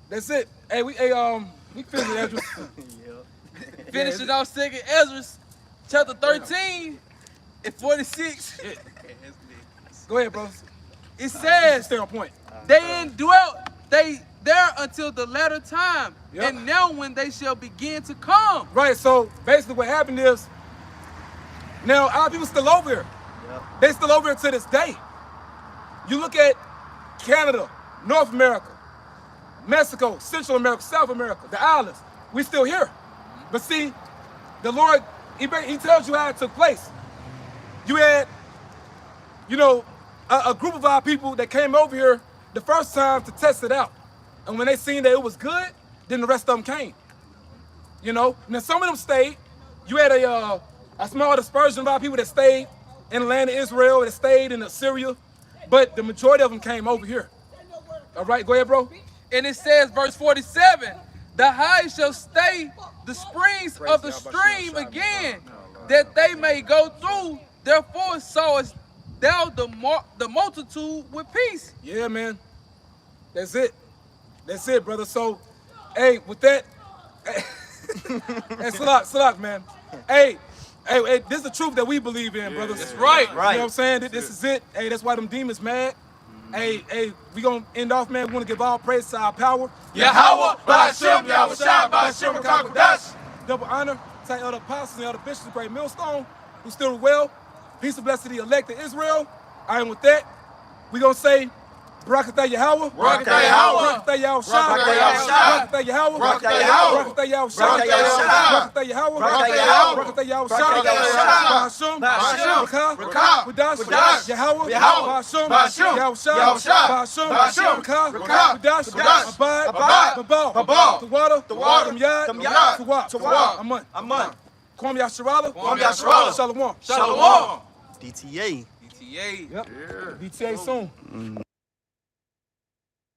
That's it. Hey, we finished it, Ezra. Finishing off 2nd Ezra, chapter 13. in 46, Go ahead, bro. it says, Stay on point. they indwelt they there until the latter time, Yep. and now when they shall begin to come. Right, so basically what happened is, now our people still over here. Yep. They still over here to this day. You look at Canada, North America, Mexico, Central America, South America, the islands, we still here. But see, the Lord, he tells you how it took place. You had, you know, a group of our people that came over here the first time to test it out. And when they seen that it was good, then the rest of them came. You know, now some of them stayed. You had a small dispersion of our people that stayed in the land of Israel, that stayed in Assyria, but the majority of them came over here. All right, go ahead, bro. And it says, verse 47, the high shall stay the springs of the stream again, that they may go through. Therefore sawest thou the multitude with peace. Yeah, man. That's it. That's it, brother. So, hey, with that, hey, Salak, man. Hey, this is the truth that we believe in, brothers. That's right. You know what I'm saying? This is it. Hey, that's why them demons mad. Hey, we gonna end off, man. We wanna give all praise to our power. Yahweh, Ba'ashem, Yahweh Shai, Ba'ashem, Kakodash. Double honor to all the apostles and all the bishops of Great Millstone who still well. Peace and blessing to the elect of Israel. And with that, we gonna say, Barakatah Yahweh. Barakatah Yahweh. Barakatah Yahweh. Barakatah Yahweh. Barakatah Yahweh. Barakatah Yahweh. Barakatah Yahweh. Barakatah Barakatah Yahweh. Yahweh. Barakatah Yahweh. Barakatah Yahweh. Barakatah Yahweh. Ba'ashem. Rakah. Qudash. Yahweh. Ba'ashem. Yahweh. Ba'ashem. Rakah. Qudash. Abad. Babal. Tawada. Tamyad. Tawad. Aman. Kwam Yasharala. Shalom. DTA. DTA. Yep. DTA soon.